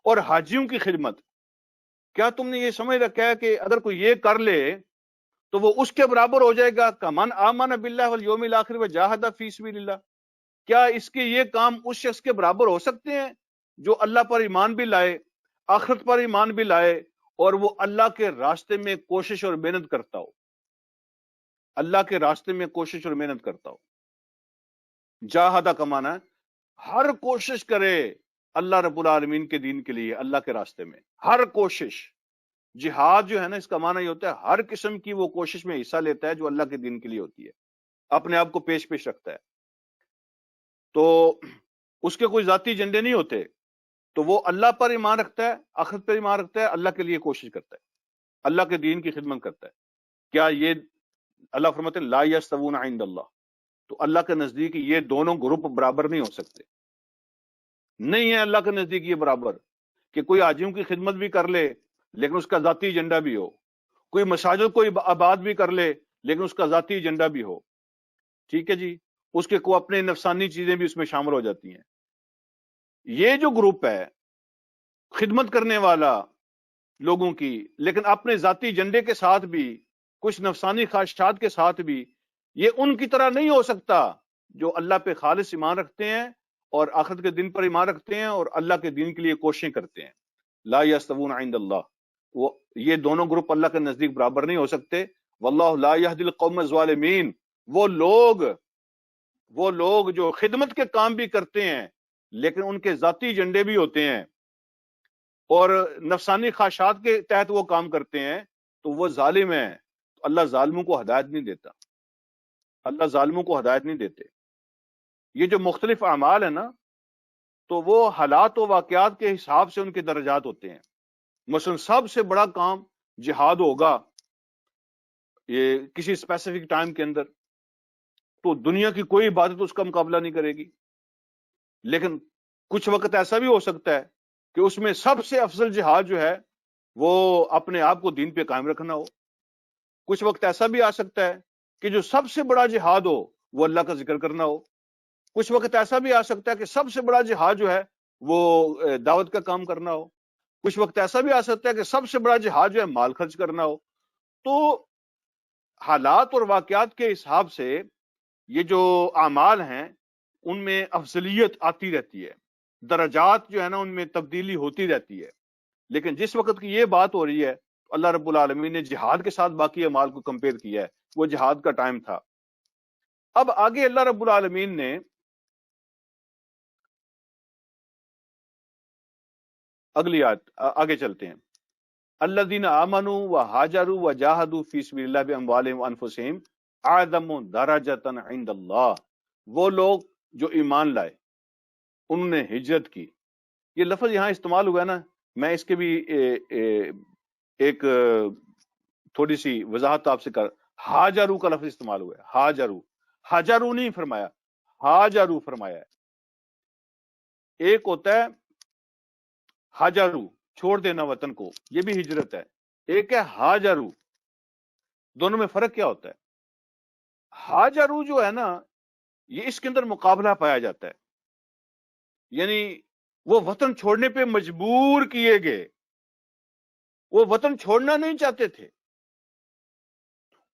اور حاجیوں کی خدمت، کیا تم نے یہ سمجھ رکھا ہے کہ اگر کوئی یہ کر لے تو وہ اس کے برابر ہو جائے گا کمن آمن باللہ والیوم الآخر وجاہد فی سبیل اللہ؟ کیا اس کے یہ کام اس شخص کے برابر ہو سکتے ہیں جو اللہ پر ایمان بھی لائے، آخرت پر ایمان بھی لائے، اور وہ اللہ کے راستے میں کوشش اور محنت کرتا ہو، اللہ کے راستے میں کوشش اور محنت کرتا ہو. جاہدہ کا معنی ہے ہر کوشش کرے اللہ رب العالمین کے دین کے لیے، اللہ کے راستے میں ہر کوشش. جہاد جو ہے نا، اس کا معنی یہ ہوتا ہے ہر قسم کی وہ کوشش میں حصہ لیتا ہے جو اللہ کے دین کے لیے ہوتی ہے، اپنے آپ کو پیش رکھتا ہے. تو اس کے کوئی ذاتی ایجنڈے نہیں ہوتے، تو وہ اللہ پر ایمان رکھتا ہے، آخرت پر ایمان رکھتا ہے، اللہ کے لیے کوشش کرتا ہے، اللہ کے دین کی خدمت کرتا ہے. کیا یہ اللہ فرماتے ہیں لا یستوون عند اللہ، تو اللہ کے نزدیک یہ دونوں گروپ برابر نہیں ہو سکتے. نہیں ہے اللہ کے نزدیک یہ برابر کہ کوئی حاجیوں کی خدمت بھی کر لے لیکن اس کا ذاتی ایجنڈا بھی ہو، کوئی مساجد کو آباد بھی کر لے لیکن اس کا ذاتی ایجنڈا بھی ہو. ٹھیک ہے جی، اس کے کو اپنے نفسانی چیزیں بھی اس میں شامل ہو جاتی ہیں. یہ جو گروپ ہے خدمت کرنے والا لوگوں کی، لیکن اپنے ذاتی ایجنڈے کے ساتھ بھی، کچھ نفسانی خواہشات کے ساتھ بھی، یہ ان کی طرح نہیں ہو سکتا جو اللہ پہ خالص ایمان رکھتے ہیں اور آخرت کے دن پر ایمان رکھتے ہیں اور اللہ کے دین کے لیے کوششیں کرتے ہیں. لا یستوون عند اللہ، وہ یہ دونوں گروپ اللہ کے نزدیک برابر نہیں ہو سکتے. واللہ لا یہدی القوم الظالمین، وہ لوگ جو خدمت کے کام بھی کرتے ہیں لیکن ان کے ذاتی ایجنڈے بھی ہوتے ہیں اور نفسانی خواہشات کے تحت وہ کام کرتے ہیں تو وہ ظالم ہیں. اللہ ظالموں کو ہدایت نہیں دیتا. اللہ ظالموں کو ہدایت نہیں دیتے. یہ جو مختلف اعمال ہیں نا تو وہ حالات و واقعات کے حساب سے ان کے درجات ہوتے ہیں. مثلا سب سے بڑا کام جہاد ہوگا یہ کسی اسپیسیفک ٹائم کے اندر تو دنیا کی کوئی عبادت اس کا مقابلہ نہیں کرے گی. لیکن کچھ وقت ایسا بھی ہو سکتا ہے کہ اس میں سب سے افضل جہاد جو ہے وہ اپنے آپ کو دین پہ قائم رکھنا ہو. کچھ وقت ایسا بھی آ سکتا ہے کہ جو سب سے بڑا جہاد ہو وہ اللہ کا ذکر کرنا ہو. کچھ وقت ایسا بھی آ سکتا ہے کہ سب سے بڑا جہاد جو ہے وہ دعوت کا کام کرنا ہو. کچھ وقت ایسا بھی آ سکتا ہے کہ سب سے بڑا جہاد جو ہے مال خرچ کرنا ہو. تو حالات اور واقعات کے حساب سے یہ جو اعمال ہیں ان میں افضلیت آتی رہتی ہے, درجات جو ہے نا ان میں تبدیلی ہوتی رہتی ہے. لیکن جس وقت کی یہ بات ہو رہی ہے اللہ رب العالمین نے جہاد کے ساتھ باقی اعمال کو کمپیئر کیا ہے, وہ جہاد کا ٹائم تھا. اب آگے اللہ رب العالمین نے اگلی آیت آگے چلتے ہیں. الذین آمنوا وہاجروا وجاہدوا فی سبیل اللہ باموالہم وانفسہم اعظم درجۃ عند اللہ. وہ لوگ جو ایمان لائے انہوں نے ہجرت کی. یہ لفظ یہاں استعمال ہوا ہے نا, میں اس کے بھی ایک تھوڑی سی وضاحت آپ سے کر. ہاجرو کا لفظ استعمال ہوا ہے. ہاجرو نہیں فرمایا, ہاجرو فرمایا ہے. ایک ہوتا ہے ہاجرو چھوڑ دینا وطن کو, یہ بھی ہجرت ہے. ایک ہے ہاجرو, دونوں میں فرق کیا ہوتا ہے؟ ہاجرو جو ہے نا یہ اس کے اندر مقابلہ پایا جاتا ہے, یعنی وہ وطن چھوڑنے پہ مجبور کیے گئے. وہ وطن چھوڑنا نہیں چاہتے تھے,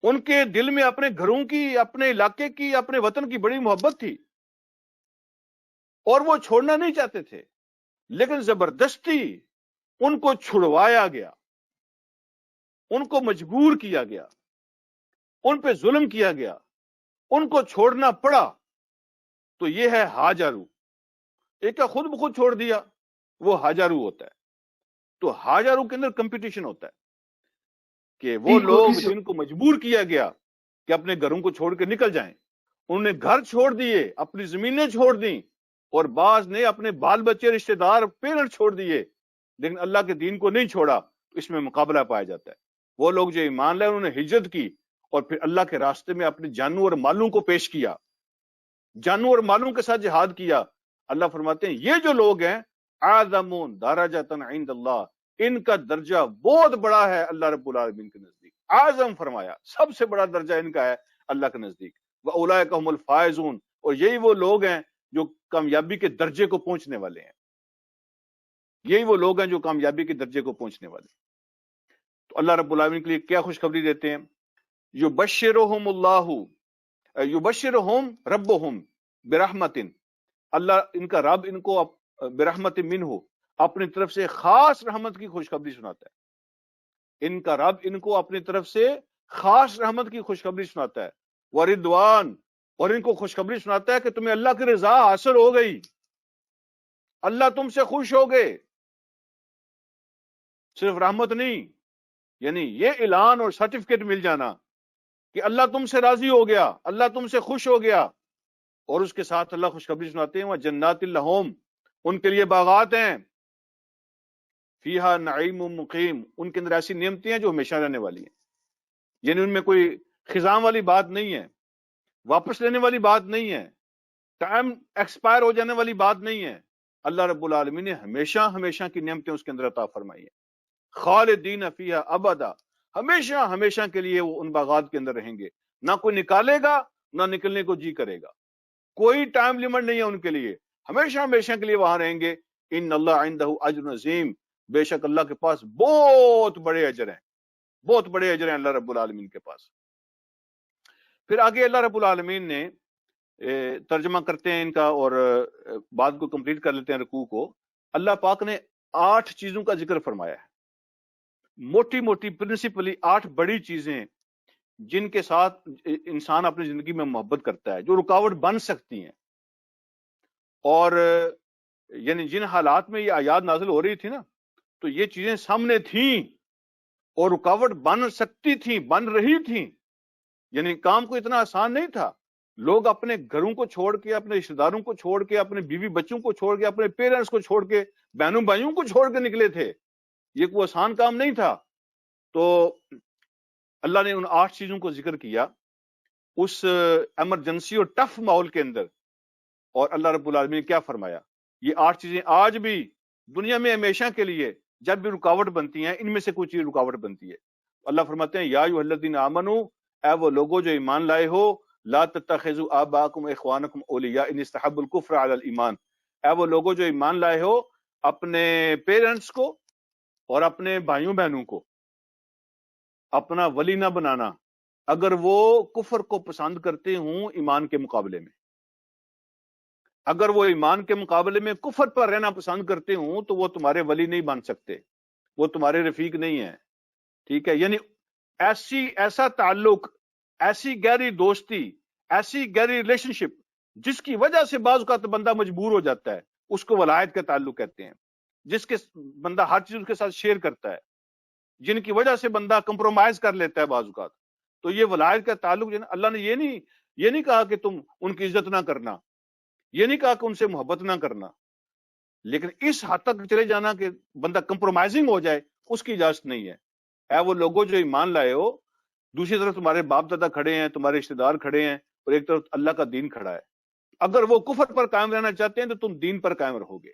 ان کے دل میں اپنے گھروں کی, اپنے علاقے کی, اپنے وطن کی بڑی محبت تھی اور وہ چھوڑنا نہیں چاہتے تھے, لیکن زبردستی ان کو چھڑوایا گیا, ان کو مجبور کیا گیا, ان پہ ظلم کیا گیا, ان کو چھوڑنا پڑا. تو یہ ہے ہاجرو. ایک ہے خود بخود چھوڑ دیا, وہ ہاجرو ہوتا ہے. تو ہاجرو کے اندر کمپٹیشن ہوتا ہے کہ وہ لوگ جن کو مجبور کیا گیا کہ اپنے گھروں کو چھوڑ کے نکل جائیں, انہوں نے گھر چھوڑ دیے, اپنی زمینیں چھوڑ دیں, اور بعض نے اپنے بال بچے, رشتہ دار, پیرنٹ چھوڑ دیے, لیکن اللہ کے دین کو نہیں چھوڑا. اس میں مقابلہ پایا جاتا ہے. وہ لوگ جو ایمان لائے انہوں نے ہجرت کی اور پھر اللہ کے راستے میں اپنے جانوں اور مالوں کو پیش کیا, جانوں اور مالوں کے ساتھ جہاد کیا. اللہ فرماتے ہیں یہ جو لوگ ہیں اعظم درجۃ عند اللہ, ان کا درجہ بہت بڑا ہے اللہ رب العالمین کے نزدیک. اعظم فرمایا, سب سے بڑا درجہ ان کا ہے اللہ کے نزدیک. واولئک هم الفائزون, اور یہی وہ لوگ ہیں جو کامیابی کے درجے کو پہنچنے والے ہیں. یہی وہ لوگ ہیں جو کامیابی کے درجے کو پہنچنے والے ہیں. تو اللہ رب العالمین کے لیے کیا خوشخبری دیتے ہیں؟ یبشرہم اللہ, یبشرہم ربہم برحمت, اللہ ان کا رب ان کو برحمت منہ, اپنی طرف سے خاص رحمت کی خوشخبری سناتا ہے. ان کا رب ان کو اپنی طرف سے خاص رحمت کی خوشخبری سناتا ہے. وردوان, اور ان کو خوشخبری سناتا ہے کہ تمہیں اللہ کی رضا حاصل ہو گئی, اللہ تم سے خوش ہو گئے. صرف رحمت نہیں, یعنی یہ اعلان اور سرٹیفکیٹ مل جانا کہ اللہ تم سے راضی ہو گیا, اللہ تم سے خوش ہو گیا. اور اس کے ساتھ اللہ خوشخبری سناتے ہیں وہ جنات لہم, ان کے لیے باغات ہیں, فیہا نعیم مقیم, ان کے اندر ایسی نعمتیں ہیں جو ہمیشہ رہنے والی ہیں. یعنی ان میں کوئی خزاں والی بات نہیں ہے, واپس لینے والی بات نہیں ہے, ٹائم ایکسپائر ہو جانے والی بات نہیں ہے. اللہ رب العالمین نے ہمیشہ ہمیشہ کی نعمتیں اس کے اندر عطا فرمائی ہیں. خالدین فیہا ابدا, ہمیشہ ہمیشہ کے لیے وہ ان باغات کے اندر رہیں گے, نہ کوئی نکالے گا نہ نکلنے کو جی کرے گا. کوئی ٹائم لیمٹ نہیں ہے ان کے لیے, ہمیشہ ہمیشہ کے لیے وہاں رہیں گے. ان اللہ عندہ اجر عظیم, بے شک اللہ کے پاس بہت بڑے اجر ہیں, بہت بڑے اجر ہیں اللہ رب العالمین کے پاس. پھر آگے اللہ رب العالمین نے ترجمہ کرتے ہیں ان کا اور بات کو کمپلیٹ کر لیتے ہیں رکوع کو. اللہ پاک نے 8 چیزوں کا ذکر فرمایا ہے, موٹی موٹی پرنسپلی 8 بڑی چیزیں جن کے ساتھ انسان اپنی زندگی میں محبت کرتا ہے، جو رکاوٹ بن سکتی ہیں، اور یعنی جن حالات میں یہ آیات نازل ہو رہی تھی نا، تو یہ چیزیں سامنے تھیں اور رکاوٹ بن سکتی تھیں، بن رہی تھیں، یعنی کام کو اتنا آسان نہیں تھا. لوگ اپنے گھروں کو چھوڑ کے، اپنے رشتہ داروں کو چھوڑ کے، اپنے بیوی بچوں کو چھوڑ کے، اپنے پیرنٹس کو چھوڑ کے، بہنوں بھائیوں کو چھوڑ کے نکلے تھے. یہ کوئی آسان کام نہیں تھا. تو اللہ نے ان 8 چیزوں کو ذکر کیا اس ایمرجنسی اور ٹف ماحول کے اندر. اور اللہ رب العالمین نے کیا فرمایا؟ یہ 8 چیزیں آج بھی دنیا میں ہمیشہ کے لیے جب بھی رکاوٹ بنتی ہیں، ان میں سے کوئی چیز رکاوٹ بنتی ہے. اللہ فرماتے ہیں یا ایھا الذین آمنوا، اے وہ لوگوں جو ایمان لائے ہو، لا تتخذوا آباءکم اخوانکم اولیاء ان استحبوا الکفر علی الایمان. اے وہ لوگوں جو ایمان لائے ہو، اپنے پیرنٹس کو اور اپنے بھائیوں بہنوں کو اپنا ولی نہ بنانا اگر وہ کفر کو پسند کرتے ہوں ایمان کے مقابلے میں. اگر وہ ایمان کے مقابلے میں کفر پر رہنا پسند کرتے ہوں تو وہ تمہارے ولی نہیں بن سکتے، وہ تمہارے رفیق نہیں ہیں. ٹھیک ہے، یعنی ایسا تعلق، ایسی گہری دوستی، ایسی گہری ریلیشن شپ جس کی وجہ سے بعض اوقات بندہ مجبور ہو جاتا ہے، اس کو ولایت کا تعلق کہتے ہیں. جس کے بندہ ہر چیز اس کے ساتھ شیئر کرتا ہے، جن کی وجہ سے بندہ کمپرومائز کر لیتا ہے بعض اوقات. تو یہ ولایت کا تعلق جو ہے نا، اللہ نے یہ نہیں کہا کہ تم ان کی عزت نہ کرنا، یہ نہیں کہا کہ ان سے محبت نہ کرنا، لیکن اس حد تک چلے جانا کہ بندہ کمپرومائزنگ ہو جائے، اس کی اجازت نہیں ہے. اے وہ لوگوں جو ایمان لائے ہو، دوسری طرف تمہارے باپ دادا کھڑے ہیں، تمہارے رشتہ دار کھڑے ہیں، اور ایک طرف اللہ کا دین کھڑا ہے. اگر وہ کفر پر قائم رہنا چاہتے ہیں تو تم دین پر قائم رہو گے،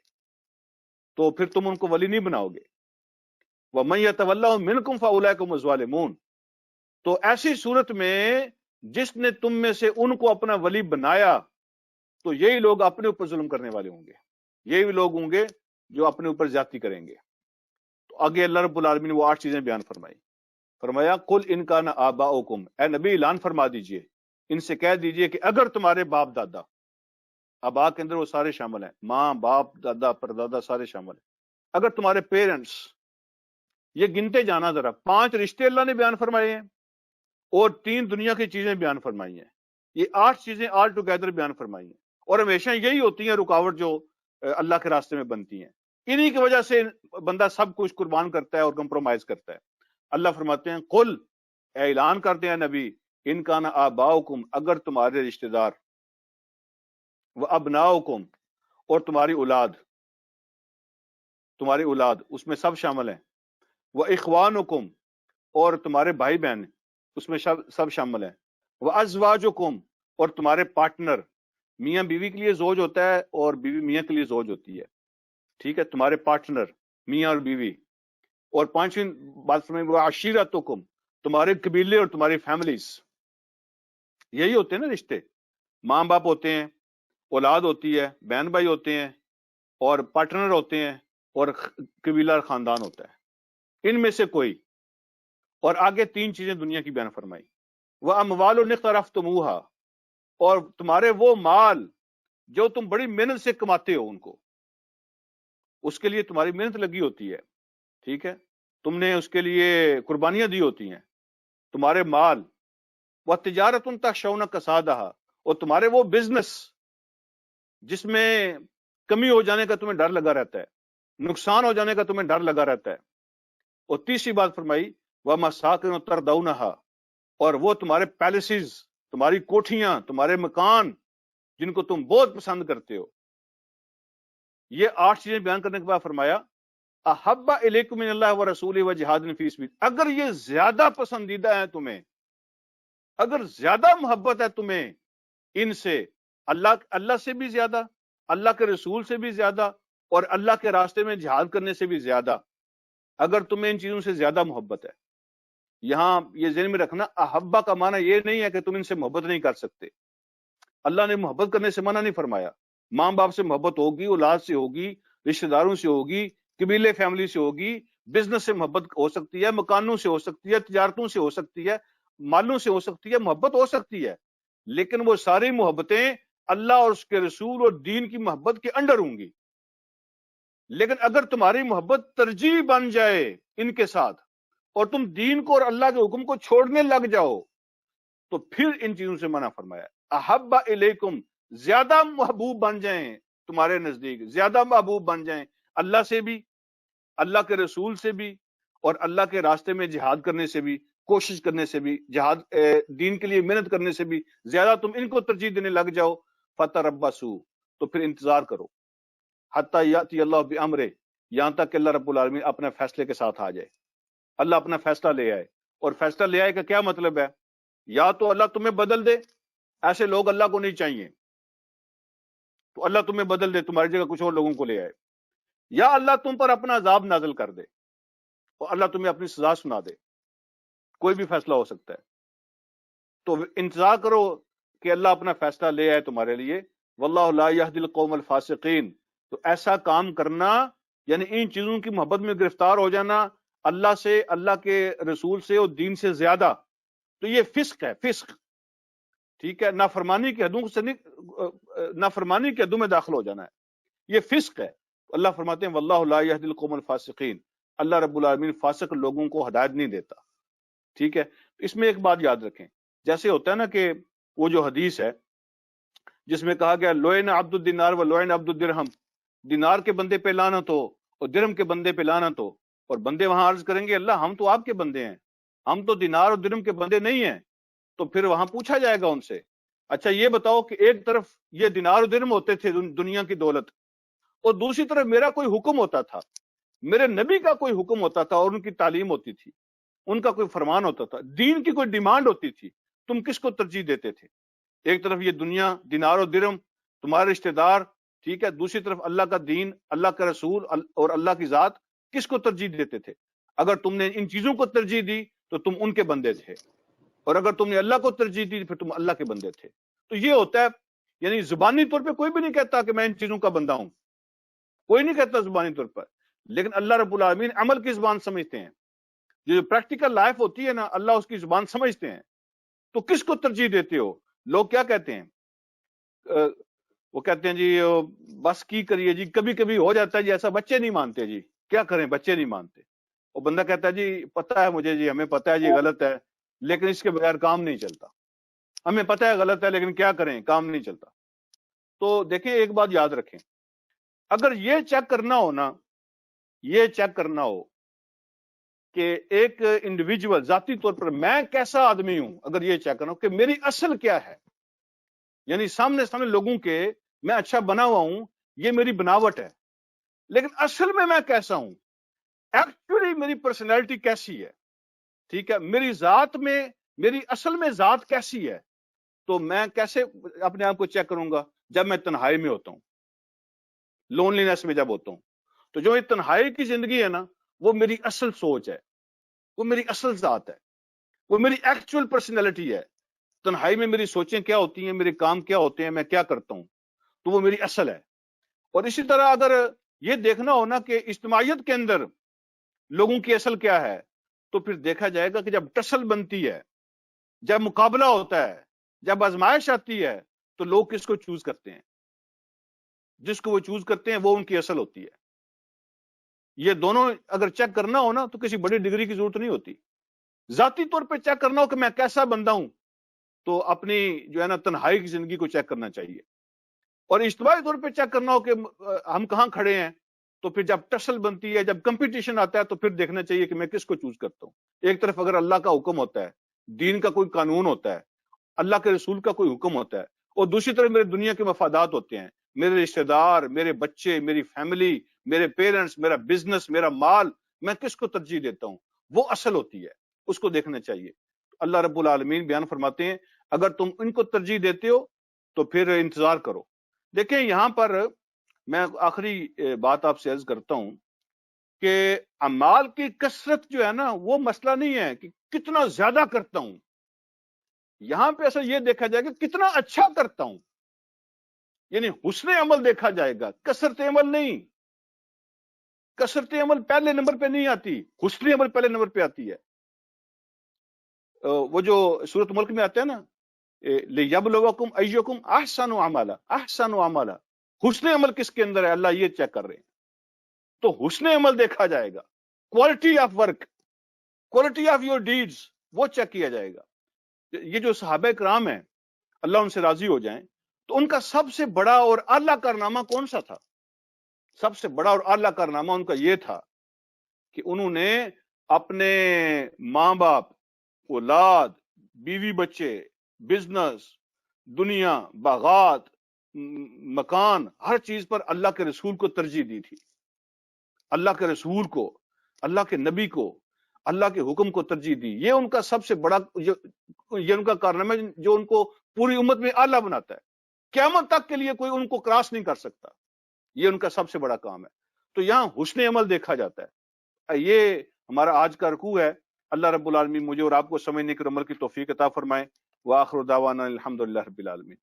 تو پھر تم ان کو ولی نہیں بناؤ گے. وَمَن يَتَوَلَّهُم مِّنكُمْ فَأُولَٰئِكَ هُمُ الظَّالِمُونَ. تو ایسی صورت میں جس نے تم میں سے ان کو اپنا ولی بنایا تو یہی لوگ اپنے اوپر ظلم کرنے والے ہوں گے، یہی لوگ ہوں گے جو اپنے اوپر زیادتی کریں گے. تو آگے اللہ رب العالمین نے وہ 8 چیزیں بیان فرمائی. فرمایا قل ان کان آباؤکم، اے نبی اعلان فرما دیجئے، ان سے کہہ دیجئے کہ اگر تمہارے باپ دادا، آبا کے اندر وہ سارے شامل ہیں، ماں باپ دادا پردادا سارے شامل ہیں، اگر تمہارے پیرنٹس، یہ گنتے جانا ذرا، 5 رشتے اللہ نے بیان فرمائے ہیں اور 3 دنیا کی چیزیں بیان فرمائی ہیں. یہ 8 چیزیں آل ٹوگیدر بیان فرمائی ہیں، اور ہمیشہ یہی ہوتی ہیں رکاوٹ جو اللہ کے راستے میں بنتی ہیں. انہی کی وجہ سے بندہ سب کچھ قربان کرتا ہے اور کمپرومائز کرتا ہے. اللہ فرماتے ہیں قل، اے اعلان کرتے ہیں نبی، ان کان آباؤکم، اگر تمہارے رشتہ دار، و ابناؤکم، اور تمہاری اولاد اس میں سب شامل ہیں، و اخوانکم، اور تمہارے بھائی بہن اس میں سب شامل ہیں، و ازواجکم، اور تمہارے پارٹنر. میاں بیوی کے لیے زوج ہوتا ہے اور بیوی میاں کے لیے زوج ہوتی ہے. ٹھیک ہے، تمہارے پارٹنر میاں اور بیوی. اور 5ویں بات سمجھ، وہ عشیرتکم، تمہارے قبیلے اور تمہاری فیملیز. یہی ہوتے ہیں نا رشتے، ماں باپ ہوتے ہیں، اولاد ہوتی ہے، بہن بھائی ہوتے ہیں، اور پارٹنر ہوتے ہیں، اور قبیلہ اور خاندان ہوتا ہے. ان میں سے کوئی. اور آگے 3 چیزیں دنیا کی بیان فرمائی. وَأَمْوَالٌ اقْتَرَفْتُمُوهَا، اور تمہارے وہ مال جو تم بڑی محنت سے کماتے ہو، ان کو، اس کے لیے تمہاری محنت لگی ہوتی ہے. ٹھیک ہے، تم نے اس کے لیے قربانیاں دی ہوتی ہیں. تمہارے مال. وَتِجَارَةٌ تَخْشَوْنَ كَسَادَهَا، اور تمہارے وہ بزنس جس میں کمی ہو جانے کا تمہیں ڈر لگا رہتا ہے، نقصان ہو جانے کا تمہیں ڈر لگا رہتا ہے. اور تیسری بات فرمائی وَمَسَاكِنُ تَرْضَوْنَهَا، اور وہ تمہارے پیلسز، تمہاری کوٹھیاں، تمہارے مکان جن کو تم بہت پسند کرتے ہو. یہ 8 چیزیں بیان کرنے کے بعد فرمایا احب الیکم من اللہ ورسولہ وجہاد فی سبیلہ، اگر یہ زیادہ پسندیدہ ہیں تمہیں، اگر زیادہ محبت ہے تمہیں ان سے، اللہ سے بھی زیادہ، اللہ کے رسول سے بھی زیادہ، اور اللہ کے راستے میں جہاد کرنے سے بھی زیادہ، اگر تمہیں ان چیزوں سے زیادہ محبت ہے. یہاں یہ ذہن میں رکھنا، احبا کا معنی یہ نہیں ہے کہ تم ان سے محبت نہیں کر سکتے. اللہ نے محبت کرنے سے منع نہیں فرمایا. ماں باپ سے محبت ہوگی، اولاد سے ہوگی، رشتہ داروں سے ہوگی، قبیلے فیملی سے ہوگی، بزنس سے محبت ہو سکتی ہے، مکانوں سے ہو سکتی ہے، تجارتوں سے ہو سکتی ہے، مالوں سے ہو سکتی ہے، محبت ہو سکتی ہے. لیکن وہ ساری محبتیں اللہ اور اس کے رسول اور دین کی محبت کے انڈر ہوں گی. لیکن اگر تمہاری محبت ترجیح بن جائے ان کے ساتھ، اور تم دین کو اور اللہ کے حکم کو چھوڑنے لگ جاؤ، تو پھر ان چیزوں سے منع فرمایا. احب الیکم، زیادہ محبوب بن جائیں تمہارے نزدیک، زیادہ محبوب بن جائیں اللہ سے بھی، اللہ کے رسول سے بھی، اور اللہ کے راستے میں جہاد کرنے سے بھی، کوشش کرنے سے بھی، جہاد دین کے لیے محنت کرنے سے بھی زیادہ تم ان کو ترجیح دینے لگ جاؤ. فتربصوا، تو پھر انتظار کرو، حتی یاتی اللہ بامرہ، یہاں تک کہ اللہ رب العالمین اپنے فیصلے کے ساتھ آ جائے. اللہ اپنا فیصلہ لے آئے. اور فیصلہ لے آئے کا کیا مطلب ہے؟ یا تو اللہ تمہیں بدل دے، ایسے لوگ اللہ کو نہیں چاہیے، تو اللہ تمہیں بدل دے، تمہاری جگہ کچھ اور لوگوں کو لے آئے، یا اللہ تم پر اپنا عذاب نازل کر دے اور اللہ تمہیں اپنی سزا سنا دے. کوئی بھی فیصلہ ہو سکتا ہے. تو انتظار کرو کہ اللہ اپنا فیصلہ لے آئے تمہارے لیے. واللہ لا یہدی القوم الفاسقین. تو ایسا کام کرنا، یعنی ان چیزوں کی محبت میں گرفتار ہو جانا، اللہ سے، اللہ کے رسول سے اور دین سے زیادہ، تو یہ فسق ہے، فسق. ٹھیک ہے، نافرمانی کی حدوں سے نافرمانی کی حدوں میں داخل ہو جانا ہے، یہ فسق ہے. اللہ فرماتے ہیں واللہ لا یہدی القوم الفاسقین، اللہ رب العالمین فاسق لوگوں کو ہدایت نہیں دیتا. ٹھیک ہے. اس میں ایک بات یاد رکھیں، جیسے ہوتا ہے نا کہ وہ جو حدیث ہے جس میں کہا گیا لعن عبد الدینار و لعن عبد الدرہم، دینار کے بندے پہ لعنت ہو اور درہم کے بندے پہ لعنت ہو. اور بندے وہاں عرض کریں گے اللہ ہم تو آپ کے بندے ہیں، ہم تو دینار اور درہم کے بندے نہیں ہیں. تو پھر وہاں پوچھا جائے گا ان سے، اچھا یہ بتاؤ کہ ایک طرف یہ دینار و درہم ہوتے تھے دنیا کی دولت، اور دوسری طرف میرا کوئی حکم ہوتا تھا، میرے نبی کا کوئی حکم ہوتا تھا اور ان کی تعلیم ہوتی تھی، ان کا کوئی فرمان ہوتا تھا، دین کی کوئی ڈیمانڈ ہوتی تھی، تم کس کو ترجیح دیتے تھے؟ ایک طرف یہ دنیا، دینار و درہم، تمہارے رشتہ دار، ٹھیک ہے، دوسری طرف اللہ کا دین، اللہ کا رسول اور اللہ کی ذات، کس کو ترجیح دیتے تھے؟ اگر تم نے ان چیزوں کو ترجیح دی تو تم ان کے بندے تھے، اور اگر تم نے اللہ کو ترجیح دی پھر تم اللہ کے بندے تھے. تو یہ ہوتا ہے، یعنی زبانی طور پہ کوئی بھی نہیں کہتا کہ میں ان چیزوں کا بندہ ہوں، کوئی نہیں کہتا زبانی طور پر، لیکن اللہ رب العالمین عمل کی زبان سمجھتے ہیں. جو پریکٹیکل لائف ہوتی ہے نا، اللہ اس کی زبان سمجھتے ہیں. تو کس کو ترجیح دیتے ہو؟ لوگ کیا کہتے ہیں؟ وہ کہتے ہیں جی بس کی کریے جی، کبھی کبھی ہو جاتا ہے جی ایسا، بچے نہیں مانتے جی، کیا کریں بچے نہیں مانتے. وہ بندہ کہتا ہے جی پتہ ہے مجھے جی، ہمیں پتہ ہے جی غلط ہے لیکن اس کے بغیر کام نہیں چلتا، ہمیں پتہ ہے غلط ہے لیکن کیا کریں کام نہیں چلتا. تو دیکھیں ایک بات یاد رکھیں، اگر یہ چیک کرنا ہو نا، یہ چیک کرنا ہو کہ ایک انڈیویجول ذاتی طور پر میں کیسا آدمی ہوں، اگر یہ چیک کرنا ہو کہ میری اصل کیا ہے، یعنی سامنے لوگوں کے میں اچھا بنا ہوا ہوں، یہ میری بناوٹ ہے، لیکن اصل میں کیسا ہوں، ایکچولی میری پرسنالٹی کیسی ہے، ٹھیک ہے، میری ذات میں، میری اصل میں ذات کیسی ہے. تو میں کیسے اپنے آپ کو چیک کروں گا؟ جب میں تنہائی میں ہوتا ہوں، لونلینس میں جب ہوتا ہوں. تو جو یہ تنہائی کی زندگی ہے نا، وہ میری اصل سوچ ہے، وہ میری اصل ذات ہے، وہ میری ایکچوئل پرسنالٹی ہے. تنہائی میں میری سوچیں کیا ہوتی ہیں، میرے کام کیا ہوتے ہیں، میں کیا کرتا ہوں، تو وہ میری اصل ہے. اور اسی طرح اگر یہ دیکھنا ہو نا کہ اجتماعیت کے اندر لوگوں کی اصل کیا ہے، تو پھر دیکھا جائے گا کہ جب ٹسل بنتی ہے، جب مقابلہ ہوتا ہے، جب آزمائش آتی ہے، تو لوگ کس کو چوز کرتے ہیں؟ جس کو وہ چوز کرتے ہیں وہ ان کی اصل ہوتی ہے. یہ دونوں اگر چیک کرنا ہو نا تو کسی بڑی ڈگری کی ضرورت نہیں ہوتی. ذاتی طور پہ چیک کرنا ہو کہ میں کیسا بندہ ہوں، تو اپنی جو ہے نا تنہائی کی زندگی کو چیک کرنا چاہیے. اور اجتماعی طور پہ چیک کرنا ہو کہ ہم کہاں کھڑے ہیں، تو پھر جب ٹسل بنتی ہے، جب کمپٹیشن آتا ہے، تو پھر دیکھنا چاہیے کہ میں کس کو چوز کرتا ہوں. ایک طرف اگر اللہ کا حکم ہوتا ہے، دین کا کوئی قانون ہوتا ہے، اللہ کے رسول کا کوئی حکم ہوتا ہے، اور دوسری طرف میرے دنیا کے مفادات ہوتے ہیں، میرے رشتہ دار، میرے بچے، میری فیملی، میرے پیرنٹس، میرا بزنس، میرا مال، میں کس کو ترجیح دیتا ہوں، وہ اصل ہوتی ہے، اس کو دیکھنا چاہیے. اللہ رب العالمین بیان فرماتے ہیں اگر تم ان کو ترجیح دیتے ہو تو پھر انتظار کرو. دیکھیں یہاں پر میں آخری بات آپ سے عرض کرتا ہوں کہ اعمال کی کثرت جو ہے نا وہ مسئلہ نہیں ہے کہ کتنا زیادہ کرتا ہوں. یہاں پہ ایسا یہ دیکھا جائے گا کتنا اچھا کرتا ہوں، یعنی حسن عمل دیکھا جائے گا، کثرت عمل نہیں. کثرت عمل پہلے نمبر پہ نہیں آتی، حسن عمل پہلے نمبر پہ آتی ہے. وہ جو سورۃ ملک میں آتا ہے نا، لِيَبْلُوَكُمْ أَيُّكُمْ أَحْسَنُ عَمَلًا، احسن عملا، حسن عمل کس کے اندر ہے، اللہ یہ چیک کر رہے ہیں. تو حسن عمل دیکھا جائے گا، quality of work, quality of your deeds, وہ چیک کیا جائے گا. یہ جو صحابہ کرام ہیں اللہ ان سے راضی ہو جائیں، تو ان کا سب سے بڑا اور اعلیٰ کارنامہ کون سا تھا؟ سب سے بڑا اور اعلیٰ کارنامہ ان کا یہ تھا کہ انہوں نے اپنے ماں باپ، اولاد، بیوی بچے، بزنس، دنیا، باغات، مکان، ہر چیز پر اللہ کے رسول کو ترجیح دی تھی. اللہ کے رسول کو، اللہ کے نبی کو، اللہ کے حکم کو ترجیح دی. یہ ان کا سب سے بڑا، یہ ان کا کارنامہ ہے جو ان کو پوری امت میں اعلیٰ بناتا ہے. قیامت تک کے لیے کوئی ان کو کراس نہیں کر سکتا. یہ ان کا سب سے بڑا کام ہے. تو یہاں حسن عمل دیکھا جاتا ہے. یہ ہمارا آج کا رکوع ہے. اللہ رب العالمین مجھے اور آپ کو سمجھنے کی عمل کی توفیق عطا فرمائے. وآخر دعوانا الحمدللہ رب العالمین.